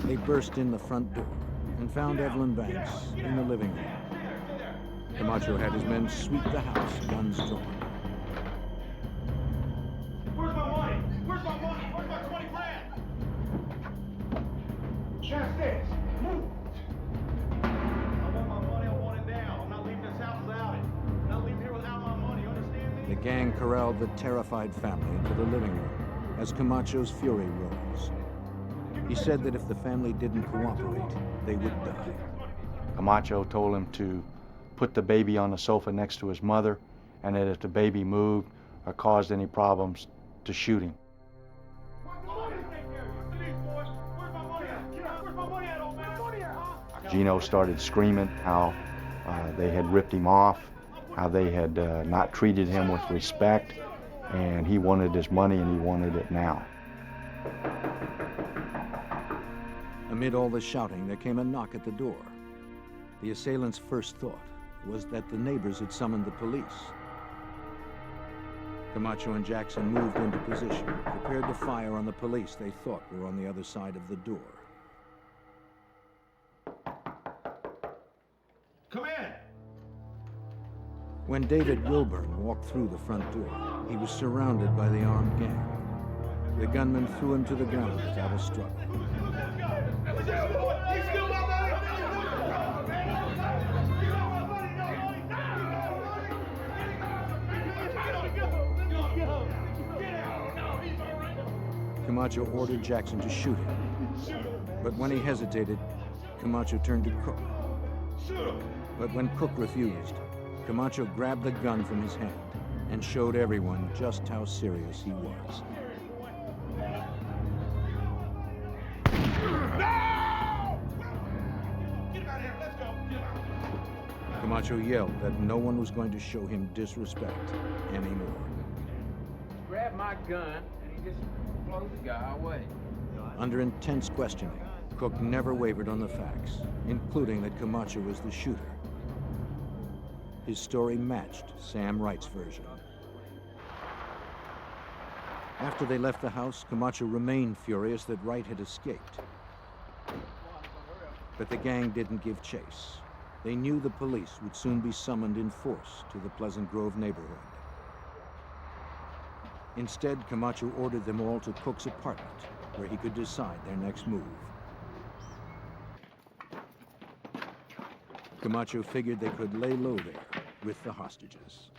They burst in the front door and found Evelyn Banks in the living room. Kamacho had his men sweep the house, guns drawn. Where's my money? Where's my money? Where's my 20 grand? Downstairs. Move. I want my money. I want it now. I'm not leaving this house without it. I'm not leaving here without my money. You understand me? The gang corralled the terrified family into the living room as Camacho's fury rose. He said that if the family didn't cooperate, they would die. Kamacho told him to put the baby on the sofa next to his mother, and that if the baby moved or caused any problems, to shoot him. Gino started screaming how they had ripped him off, how they had not treated him with respect, and he wanted his money and he wanted it now. Amid all the shouting, there came a knock at the door. The assailants' first thought was that the neighbors had summoned the police. Kamacho and Jackson moved into position, prepared to fire on the police they thought were on the other side of the door. Come in! When David Wilburn walked through the front door, he was surrounded by the armed gang. The gunmen threw him to the ground without a struggle. Kamacho ordered Jackson to shoot him. But when he hesitated, Kamacho turned to Cook. But when Cook refused, Kamacho grabbed the gun from his hand and showed everyone just how serious he was. Kamacho yelled that no one was going to show him disrespect anymore. Grabbed my gun and he just blows the guy away. Under intense questioning, Cook never wavered on the facts, including that Kamacho was the shooter. His story matched Sam Wright's version. After they left the house, Kamacho remained furious that Wright had escaped. But the gang didn't give chase. They knew the police would soon be summoned in force to the Pleasant Grove neighborhood. Instead, Kamacho ordered them all to Cook's apartment, where he could decide their next move. Kamacho figured they could lay low there with the hostages.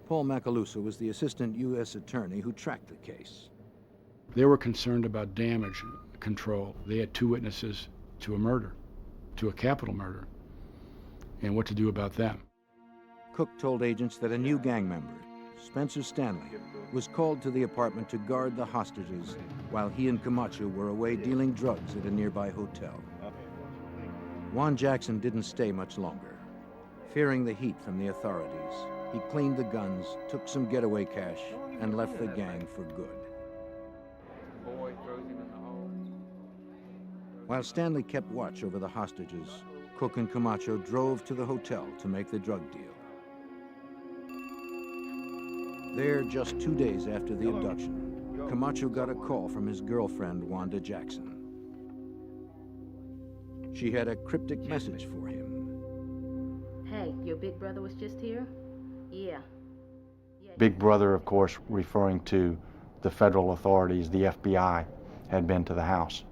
Paul Macaluso was the assistant U.S. attorney who tracked the case. They were concerned about damage control. They had 2 witnesses to a murder, to a capital murder, and what to do about them. Cook told agents that a new gang member, Spencer Stanley, was called to the apartment to guard the hostages while he and Kamacho were away dealing drugs at a nearby hotel. Juan Jackson didn't stay much longer. Fearing the heat from the authorities, he cleaned the guns, took some getaway cash, and left the gang for good. While Stanley kept watch over the hostages, Cook and Kamacho drove to the hotel to make the drug deal. There, just 2 days after the abduction, Kamacho got a call from his girlfriend, Wanda Jackson. She had a cryptic message for him. Hey, your big brother was just here? Yeah. Big Brother, of course, referring to the federal authorities, the FBI, had been to the house.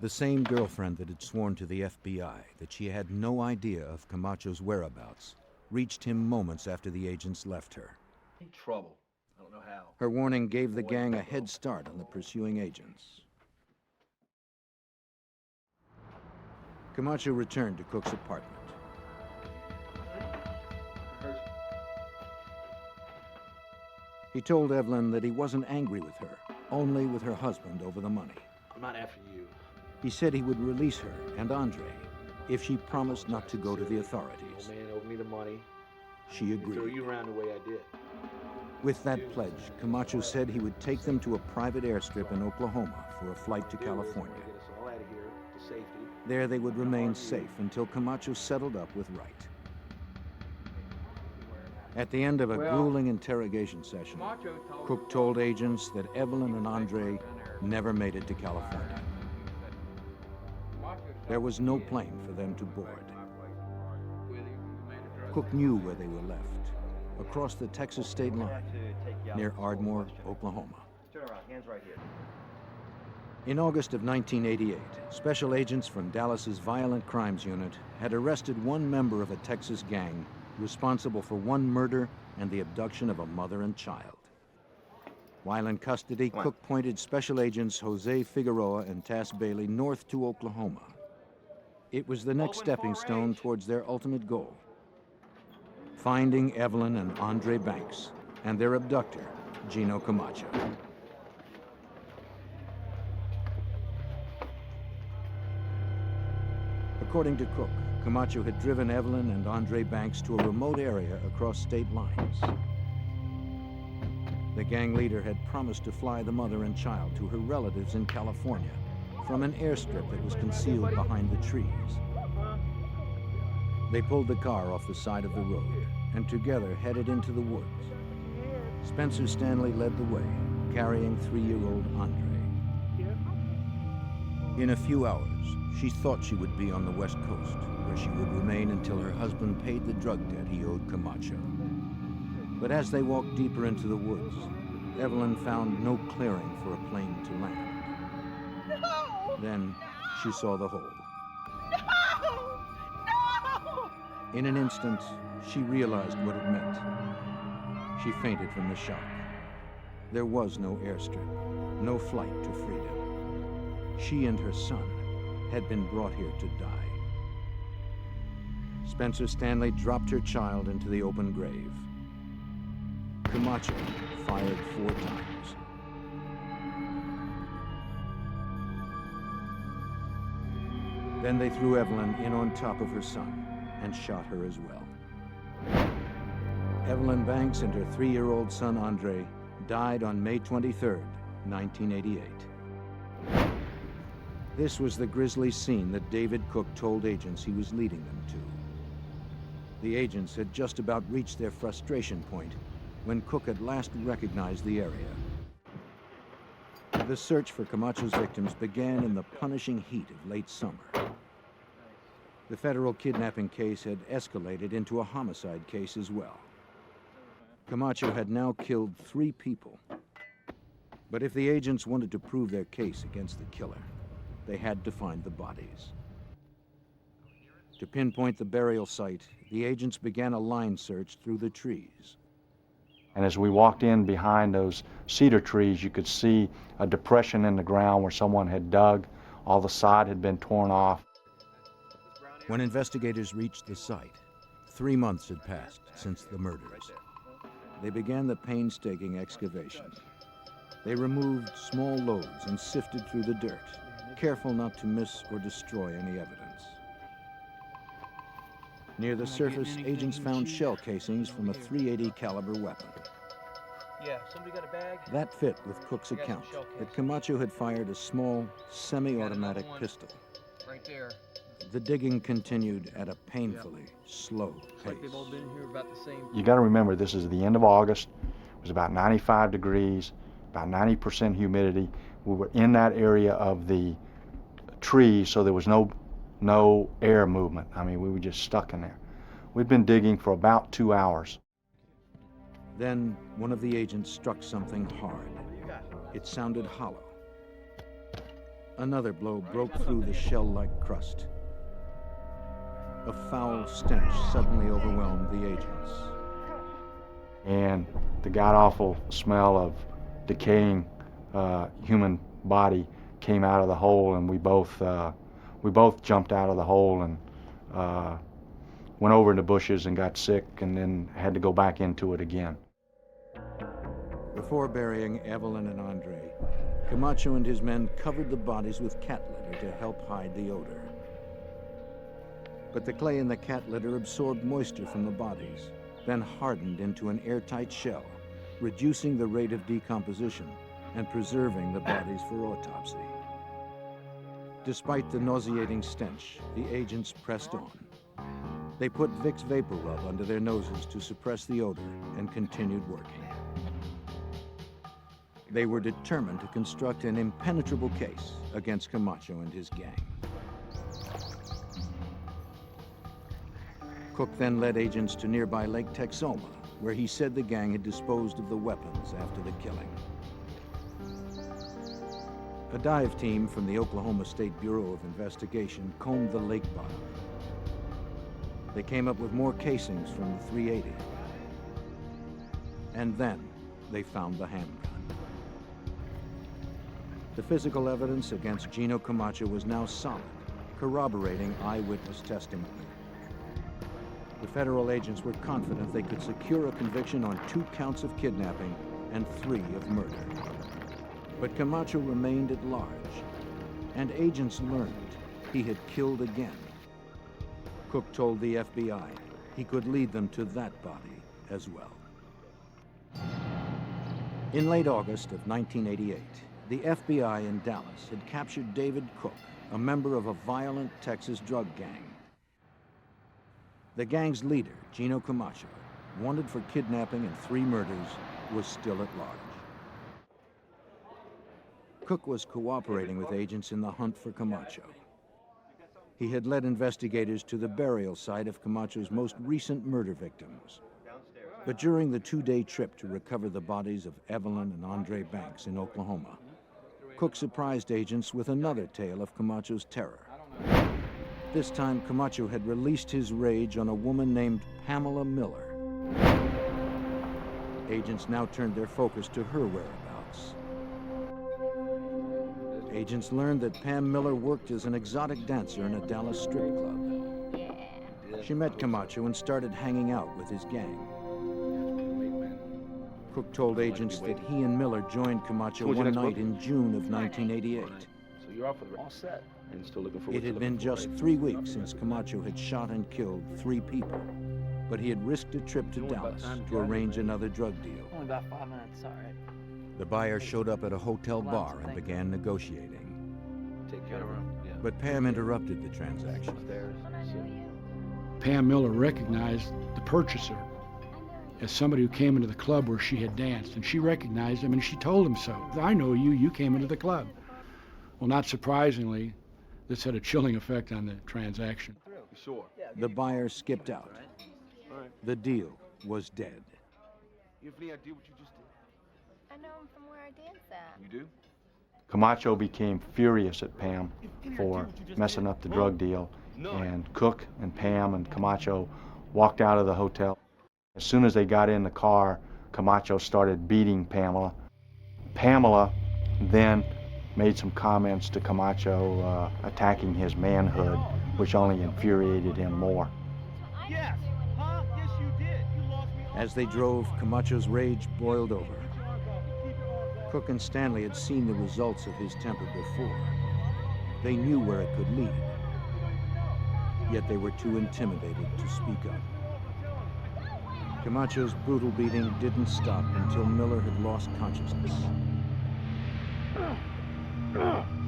The same girlfriend that had sworn to the FBI that she had no idea of Camacho's whereabouts reached him moments after the agents left her. Trouble. I don't know how. Her warning gave the gang a head start on the pursuing agents. Kamacho returned to Cook's apartment. He told Evelyn that he wasn't angry with her, only with her husband over the money. I'm not after you. He said he would release her and Andre if she promised not to go to the authorities. Old man owed me the money. She Throw agreed. you around the way I did. With that pledge, Kamacho said he would take them to a private airstrip in Oklahoma for a flight to California. Get us all out of here to safety. There they would remain safe until Kamacho settled up with Wright. At the end of a grueling interrogation session, Cook told agents that Evelyn and Andre never made it to California. There was no plane for them to board. Cook knew where they were left, across the Texas state line, near Ardmore, Oklahoma. Turn around, hands right here. In August of 1988, special agents from Dallas's Violent Crimes Unit had arrested one member of a Texas gang responsible for one murder and the abduction of a mother and child. While in custody, Cook pointed special agents Jose Figueroa and Tass Bailey north to Oklahoma. It was the next stepping stone towards their ultimate goal: finding Evelyn and Andre Banks and their abductor, Gino Kamacho. According to Cook, Kamacho had driven Evelyn and Andre Banks to a remote area across state lines. The gang leader had promised to fly the mother and child to her relatives in California from an airstrip that was concealed behind the trees. They pulled the car off the side of the road and together headed into the woods. Spencer Stanley led the way, carrying 3-year-old Andre. In a few hours, she thought she would be on the West Coast, where she would remain until her husband paid the drug debt he owed Kamacho. But as they walked deeper into the woods, Evelyn found no clearing for a plane to land. No! Then she saw the hole. No! No! In an instant, she realized what it meant. She fainted from the shock. There was no airstrip, no flight to freedom. She and her son had been brought here to die. Spencer Stanley dropped her child into the open grave. Kamacho fired 4 times. Then they threw Evelyn in on top of her son and shot her as well. Evelyn Banks and her 3-year-old son Andre died on May 23, 1988. This was the grisly scene that David Cook told agents he was leading them to. The agents had just about reached their frustration point when Cook at last recognized the area. The search for Kamacho's victims began in the punishing heat of late summer. The federal kidnapping case had escalated into a homicide case as well. Kamacho had now killed 3 people. But if the agents wanted to prove their case against the killer, they had to find the bodies. To pinpoint the burial site, the agents began a line search through the trees. And as we walked in behind those cedar trees, you could see a depression in the ground where someone had dug. All the sod had been torn off. When investigators reached the site, 3 months had passed since the murders. They began the painstaking excavation. They removed small loads and sifted through the dirt, careful not to miss or destroy any evidence. Near the surface, agents found shell casings from a .380 caliber weapon. Yeah, somebody got a bag? That fit with Cook's account that Kamacho had fired a small, semi-automatic pistol. Right there. The digging continued at a painfully slow Looks pace. like they've all been here about the same. You got to remember, this is the end of August. It was about 95 degrees, about 90% humidity. We were in that area of the trees, so there was no air movement. I mean, we were just stuck in there. We'd been digging for about 2 hours. Then one of the agents struck something hard. It sounded hollow. Another blow broke through the shell-like crust. A foul stench suddenly overwhelmed the agents. And the god-awful smell of decaying human body came out of the hole, and we both jumped out of the hole and went over in the bushes and got sick, and then had to go back into it again. Before burying Evelyn and Andre, Kamacho and his men covered the bodies with cat litter to help hide the odor. But the clay in the cat litter absorbed moisture from the bodies, then hardened into an airtight shell, reducing the rate of decomposition and preserving the bodies for autopsy. Despite the nauseating stench, the agents pressed on. They put Vicks Vapor Rub under their noses to suppress the odor and continued working. They were determined to construct an impenetrable case against Kamacho and his gang. Cook then led agents to nearby Lake Texoma, where he said the gang had disposed of the weapons after the killing. A dive team from the Oklahoma State Bureau of Investigation combed the lake bottom. They came up with more casings from the .380. And then they found the handgun. The physical evidence against Gino Kamacho was now solid, corroborating eyewitness testimony. The federal agents were confident they could secure a conviction on 2 counts of kidnapping and 3 of murder. But Kamacho remained at large, and agents learned he had killed again. Cook told the FBI he could lead them to that body as well. In late August of 1988, the FBI in Dallas had captured David Cook, a member of a violent Texas drug gang. The gang's leader, Gino Kamacho, wanted for kidnapping and 3 murders, was still at large. Cook was cooperating with agents in the hunt for Kamacho. He had led investigators to the burial site of Camacho's most recent murder victims. But during the 2-day trip to recover the bodies of Evelyn and Andre Banks in Oklahoma, Cook surprised agents with another tale of Camacho's terror. This time, Kamacho had released his rage on a woman named Pamela Miller. Agents now turned their focus to her whereabouts. Agents learned that Pam Miller worked as an exotic dancer in a Dallas strip club. She met Kamacho and started hanging out with his gang. Cook told agents that he and Miller joined Kamacho one night in June of 1988. So you're off for the all set and still looking for. It had been just 3 weeks since Kamacho had shot and killed 3 people, but he had risked a trip to Dallas to arrange another drug deal. Only about 5 minutes, all right. The buyer showed up at a hotel bar and began negotiating. take care of her. Yeah. But Pam interrupted the transaction. Pam Miller recognized the purchaser as somebody who came into the club where she had danced, and she recognized him and she told him so. I know you, you came into the club. Well, not surprisingly, this had a chilling effect on the transaction. Sure. The buyer skipped out. The deal was dead. You have any idea what you just did? I know him from where I danced at. You do? Camacho became furious at Pam for messing up the drug deal, and Cook and Pam and Camacho walked out of the hotel. As soon as they got in the car, Camacho started beating Pamela. Pamela then made some comments to Camacho attacking his manhood, which only infuriated him more. Yes. Huh? Yes, you did. You lost me. As they drove, Camacho's rage boiled over. Cook and Stanley had seen the results of his temper before. They knew where it could lead. Yet they were too intimidated to speak up. Camacho's brutal beating didn't stop until Miller had lost consciousness.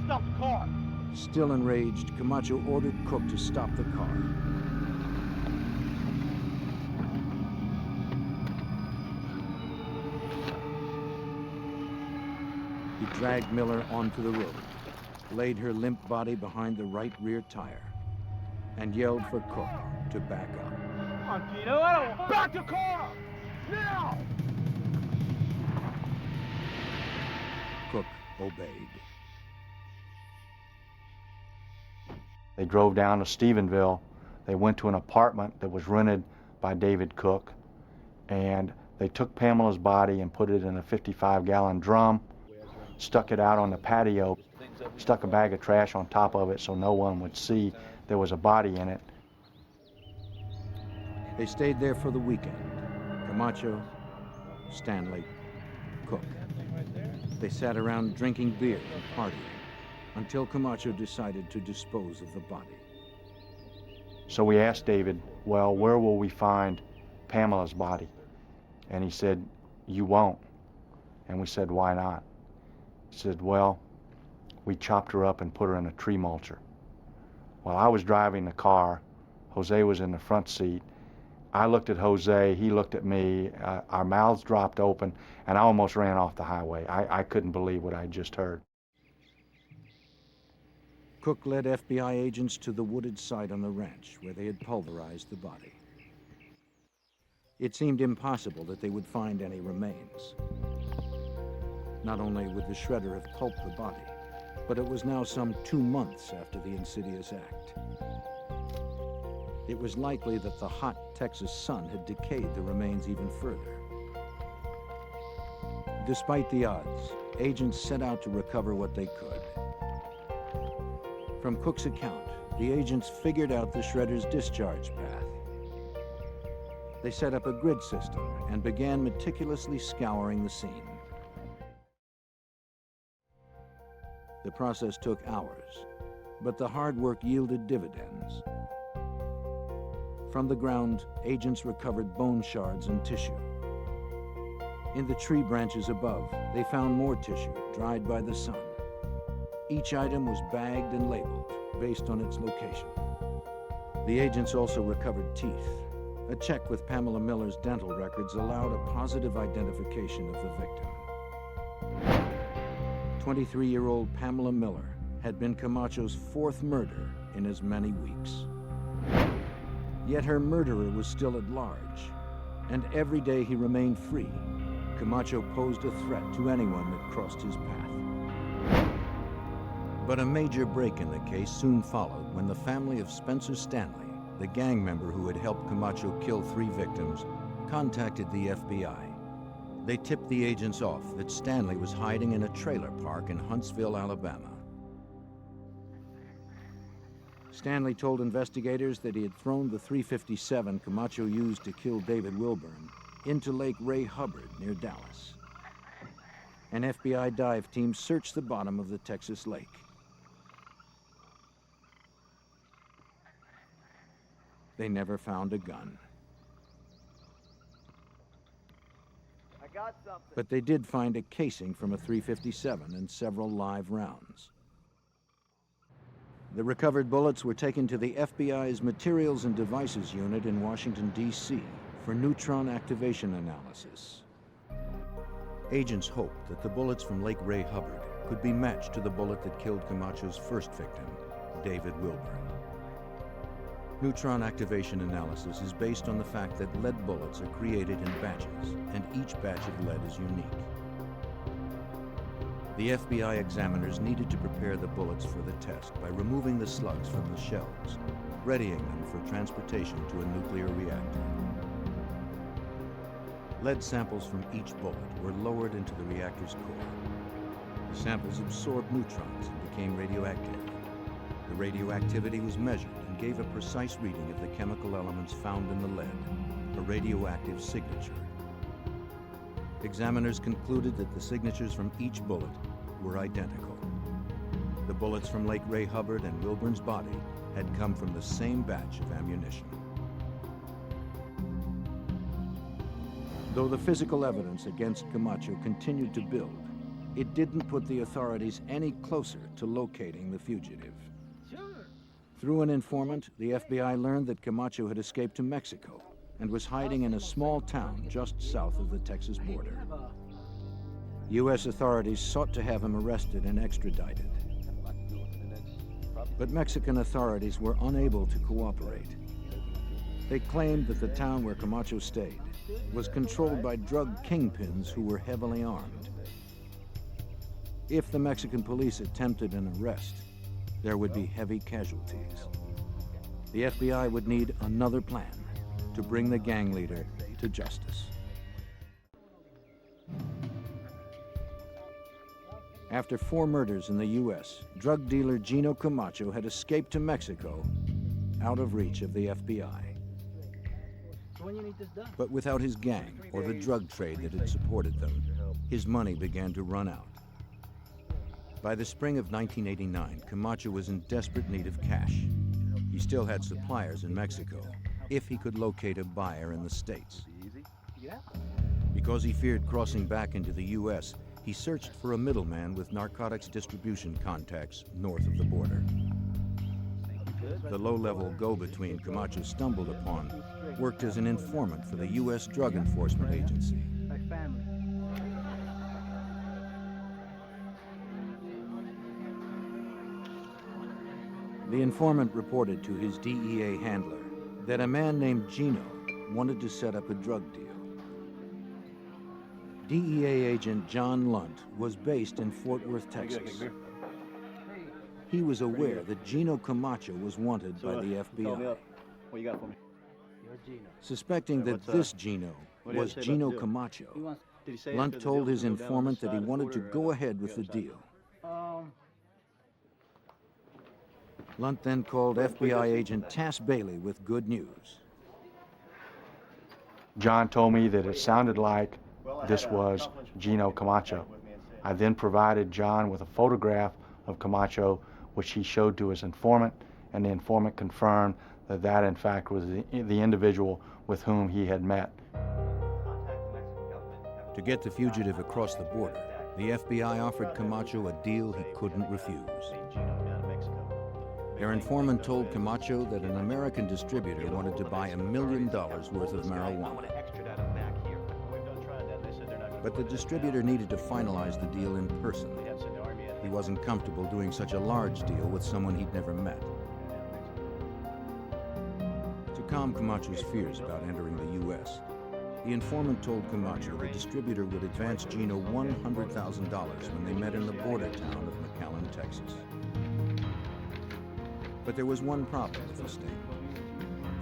Stop the car. Still enraged, Kamacho ordered Cook to stop the car. He dragged Miller onto the road, laid her limp body behind the right rear tire, and yelled for Cook to back up. Come on, Pino. I don't want... Back the car! Now! Cook obeyed. They drove down to Stephenville. They went to an apartment that was rented by David Cook, and they took Pamela's body and put it in a 55-gallon drum, stuck it out on the patio, stuck a bag of trash on top of it so no one would see there was a body in it. They stayed there for the weekend. Kamacho, Stanley, Cook. They sat around drinking beer and partying until Kamacho decided to dispose of the body. So we asked David, well, where will we find Pamela's body? And he said, you won't. And we said, why not? He said, well, we chopped her up and put her in a tree mulcher. While I was driving the car, Jose was in the front seat. I looked at Jose, he looked at me, our mouths dropped open, and I almost ran off the highway. I couldn't believe what I just heard. Cook led FBI agents to the wooded site on the ranch where they had pulverized the body. It seemed impossible that they would find any remains. Not only would the shredder have pulped the body, but it was now some 2 months after the insidious act. It was likely that the hot Texas sun had decayed the remains even further. Despite the odds, agents set out to recover what they could. From Cook's account, the agents figured out the shredder's discharge path. They set up a grid system and began meticulously scouring the scene. The process took hours, but the hard work yielded dividends. From the ground, agents recovered bone shards and tissue. In the tree branches above, they found more tissue dried by the sun. Each item was bagged and labeled based on its location. The agents also recovered teeth. A check with Pamela Miller's dental records allowed a positive identification of the victim. 23-year-old Pamela Miller had been Camacho's 4th murder in as many weeks. Yet her murderer was still at large, and every day he remained free, Kamacho posed a threat to anyone that crossed his path. But a major break in the case soon followed when the family of Spencer Stanley, the gang member who had helped Kamacho kill 3 victims, contacted the FBI. They tipped the agents off that Stanley was hiding in a trailer park in Huntsville, Alabama. Stanley told investigators that he had thrown the .357 Kamacho used to kill David Wilburn into Lake Ray Hubbard near Dallas. An FBI dive team searched the bottom of the Texas lake. They never found a gun. I got something. But they did find a casing from a .357 and several live rounds. The recovered bullets were taken to the FBI's Materials and Devices Unit in Washington, D.C. for neutron activation analysis. Agents hoped that the bullets from Lake Ray Hubbard could be matched to the bullet that killed Kamacho's first victim, David Wilburn. Neutron activation analysis is based on the fact that lead bullets are created in batches, and each batch of lead is unique. The FBI examiners needed to prepare the bullets for the test by removing the slugs from the shells, readying them for transportation to a nuclear reactor. Lead samples from each bullet were lowered into the reactor's core. The samples absorbed neutrons and became radioactive. The radioactivity was measured and gave a precise reading of the chemical elements found in the lead, a radioactive signature. Examiners concluded that the signatures from each bullet were identical. The bullets from Lake Ray Hubbard and Wilburn's body had come from the same batch of ammunition. Though the physical evidence against Kamacho continued to build, it didn't put the authorities any closer to locating the fugitive. Through an informant, the FBI learned that Kamacho had escaped to Mexico and was hiding in a small town just south of the Texas border. U.S. authorities sought to have him arrested and extradited. But Mexican authorities were unable to cooperate. They claimed that the town where Kamacho stayed was controlled by drug kingpins who were heavily armed. If the Mexican police attempted an arrest, there would be heavy casualties. The FBI would need another plan to bring the gang leader to justice. After 4 murders in the U.S., drug dealer Gino Kamacho had escaped to Mexico, out of reach of the FBI. But without his gang or the drug trade that had supported them, his money began to run out. By the spring of 1989, Kamacho was in desperate need of cash. He still had suppliers in Mexico, if he could locate a buyer in the States. Because he feared crossing back into the U.S., he searched for a middleman with narcotics distribution contacts north of the border. The low-level go-between Kamacho stumbled upon worked as an informant for the U.S. Drug Enforcement Agency. The informant reported to his DEA handler that a man named Gino wanted to set up a drug deal. DEA agent John Lunt was based in Fort Worth, Texas. He was aware that Gino Kamacho was wanted by the FBI. What you got for me? Suspecting that this Gino was Gino Kamacho, Lunt told his informant that he wanted to go ahead with the deal. Lunt then called FBI agent Tass Bailey with good news. John told me that it sounded like this was Gino Kamacho. I then provided John with a photograph of Kamacho, which he showed to his informant, and the informant confirmed that that in fact was the individual with whom he had met. To get the fugitive across the border, the FBI offered Kamacho a deal he couldn't refuse. Their informant told Kamacho that an American distributor wanted to buy $1 million worth of marijuana. But the distributor needed to finalize the deal in person. He wasn't comfortable doing such a large deal with someone he'd never met. To calm Camacho's fears about entering the U.S., the informant told Kamacho the distributor would advance Gino $100,000 when they met in the border town of McAllen, Texas. But there was one problem with the sting.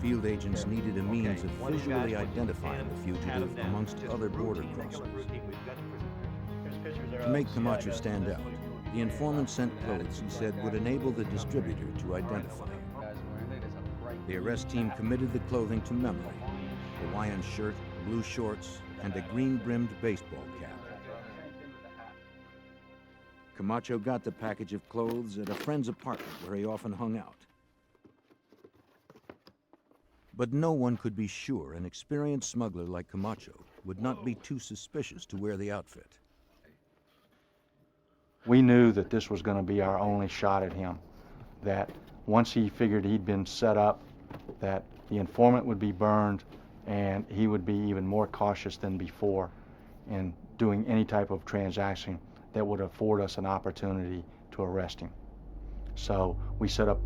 Field agents needed a means of visually identifying the fugitive amongst other border crossers. To make Kamacho stand out, the informant sent clothes he said would enable the distributor to identify him. The arrest team committed the clothing to memory: Hawaiian shirt, blue shorts, and a green-brimmed baseball cap. Kamacho got the package of clothes at a friend's apartment where he often hung out. But no one could be sure an experienced smuggler like Kamacho would not be too suspicious to wear the outfit. We knew that this was going to be our only shot at him. that once he figured he'd been set up, that the informant would be burned and he would be even more cautious than before in doing any type of transaction that would afford us an opportunity to arrest him. So we set up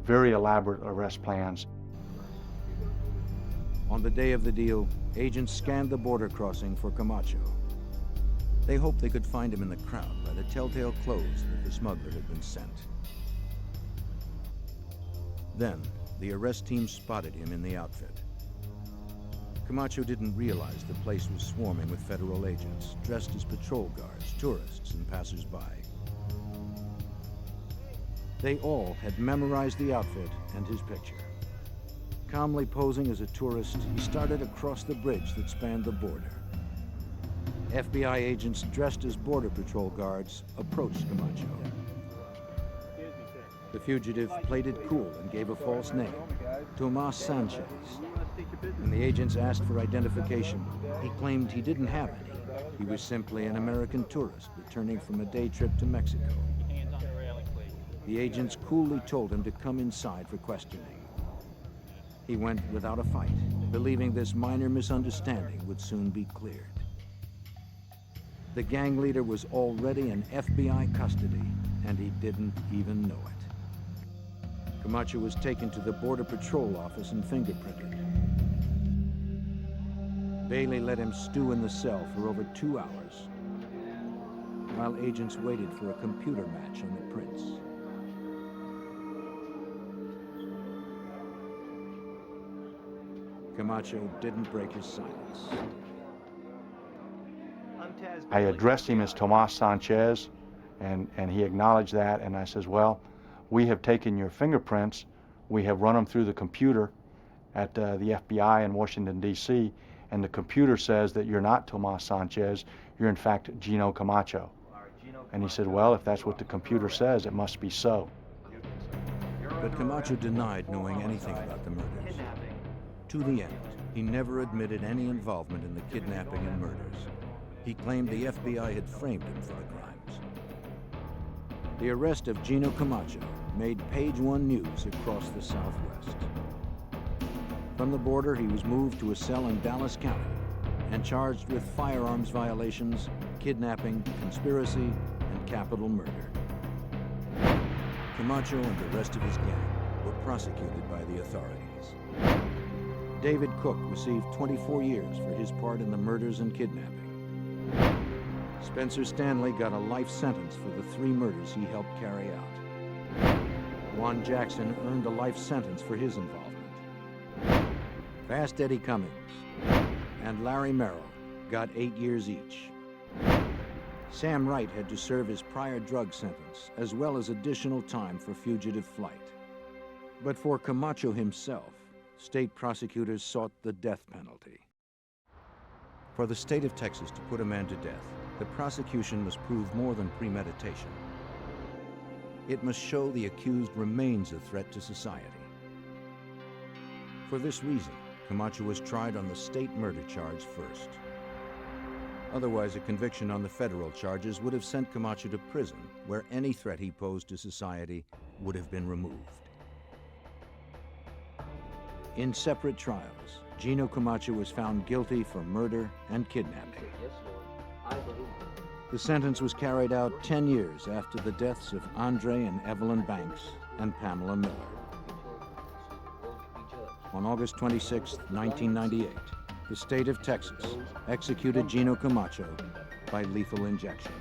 very elaborate arrest plans. On the day of the deal, agents scanned the border crossing for Kamacho. They hoped they could find him in the crowd by the telltale clothes that the smuggler had been sent. Then, the arrest team spotted him in the outfit. Kamacho didn't realize the place was swarming with federal agents, dressed as patrol guards, tourists, and passers-by. They all had memorized the outfit and his picture. Calmly posing as a tourist, he started across the bridge that spanned the border. FBI agents dressed as Border Patrol guards approached Kamacho. The fugitive played it cool and gave a false name, Tomas Sanchez. When the agents asked for identification, he claimed he didn't have any. He was simply an American tourist returning from a day trip to Mexico. The agents coolly told him to come inside for questioning. He went without a fight, believing this minor misunderstanding would soon be cleared. The gang leader was already in FBI custody, and he didn't even know it. Kamacho was taken to the Border Patrol office and fingerprinted. Bailey let him stew in the cell for over 2 hours, while agents waited for a computer match on the prints. Kamacho didn't break his silence. I addressed him as Tomas Sanchez, and he acknowledged that, and I says, well, we have taken your fingerprints, we have run them through the computer at the FBI in Washington, D.C., and the computer says that you're not Tomas Sanchez, you're in fact Gino Kamacho. And he said, well, if that's what the computer says, it must be so. But Kamacho denied knowing anything about the murders. To the end, he never admitted any involvement in the kidnapping and murders. He claimed the FBI had framed him for the crimes. The arrest of Gino Kamacho made page one news across the Southwest. From the border, he was moved to a cell in Dallas County and charged with firearms violations, kidnapping, conspiracy, and capital murder. Kamacho and the rest of his gang were prosecuted by the authorities. David Cook received 24 years for his part in the murders and kidnapping. Spencer Stanley got a life sentence for the 3 murders he helped carry out. Juan Jackson earned a life sentence for his involvement. Fast Eddie Cummings and Larry Merrill got 8 years each. Sam Wright had to serve his prior drug sentence, as well as additional time for fugitive flight. But for Kamacho himself, state prosecutors sought the death penalty. For the state of Texas to put a man to death, the prosecution must prove more than premeditation. It must show the accused remains a threat to society. For this reason, Kamacho was tried on the state murder charge first. Otherwise, a conviction on the federal charges would have sent Kamacho to prison, where any threat he posed to society would have been removed. In separate trials, Gino Kamacho was found guilty for murder and kidnapping. The sentence was carried out 10 years after the deaths of Andre and Evelyn Banks and Pamela Miller. On August 26, 1998, the state of Texas executed Gino Kamacho by lethal injection.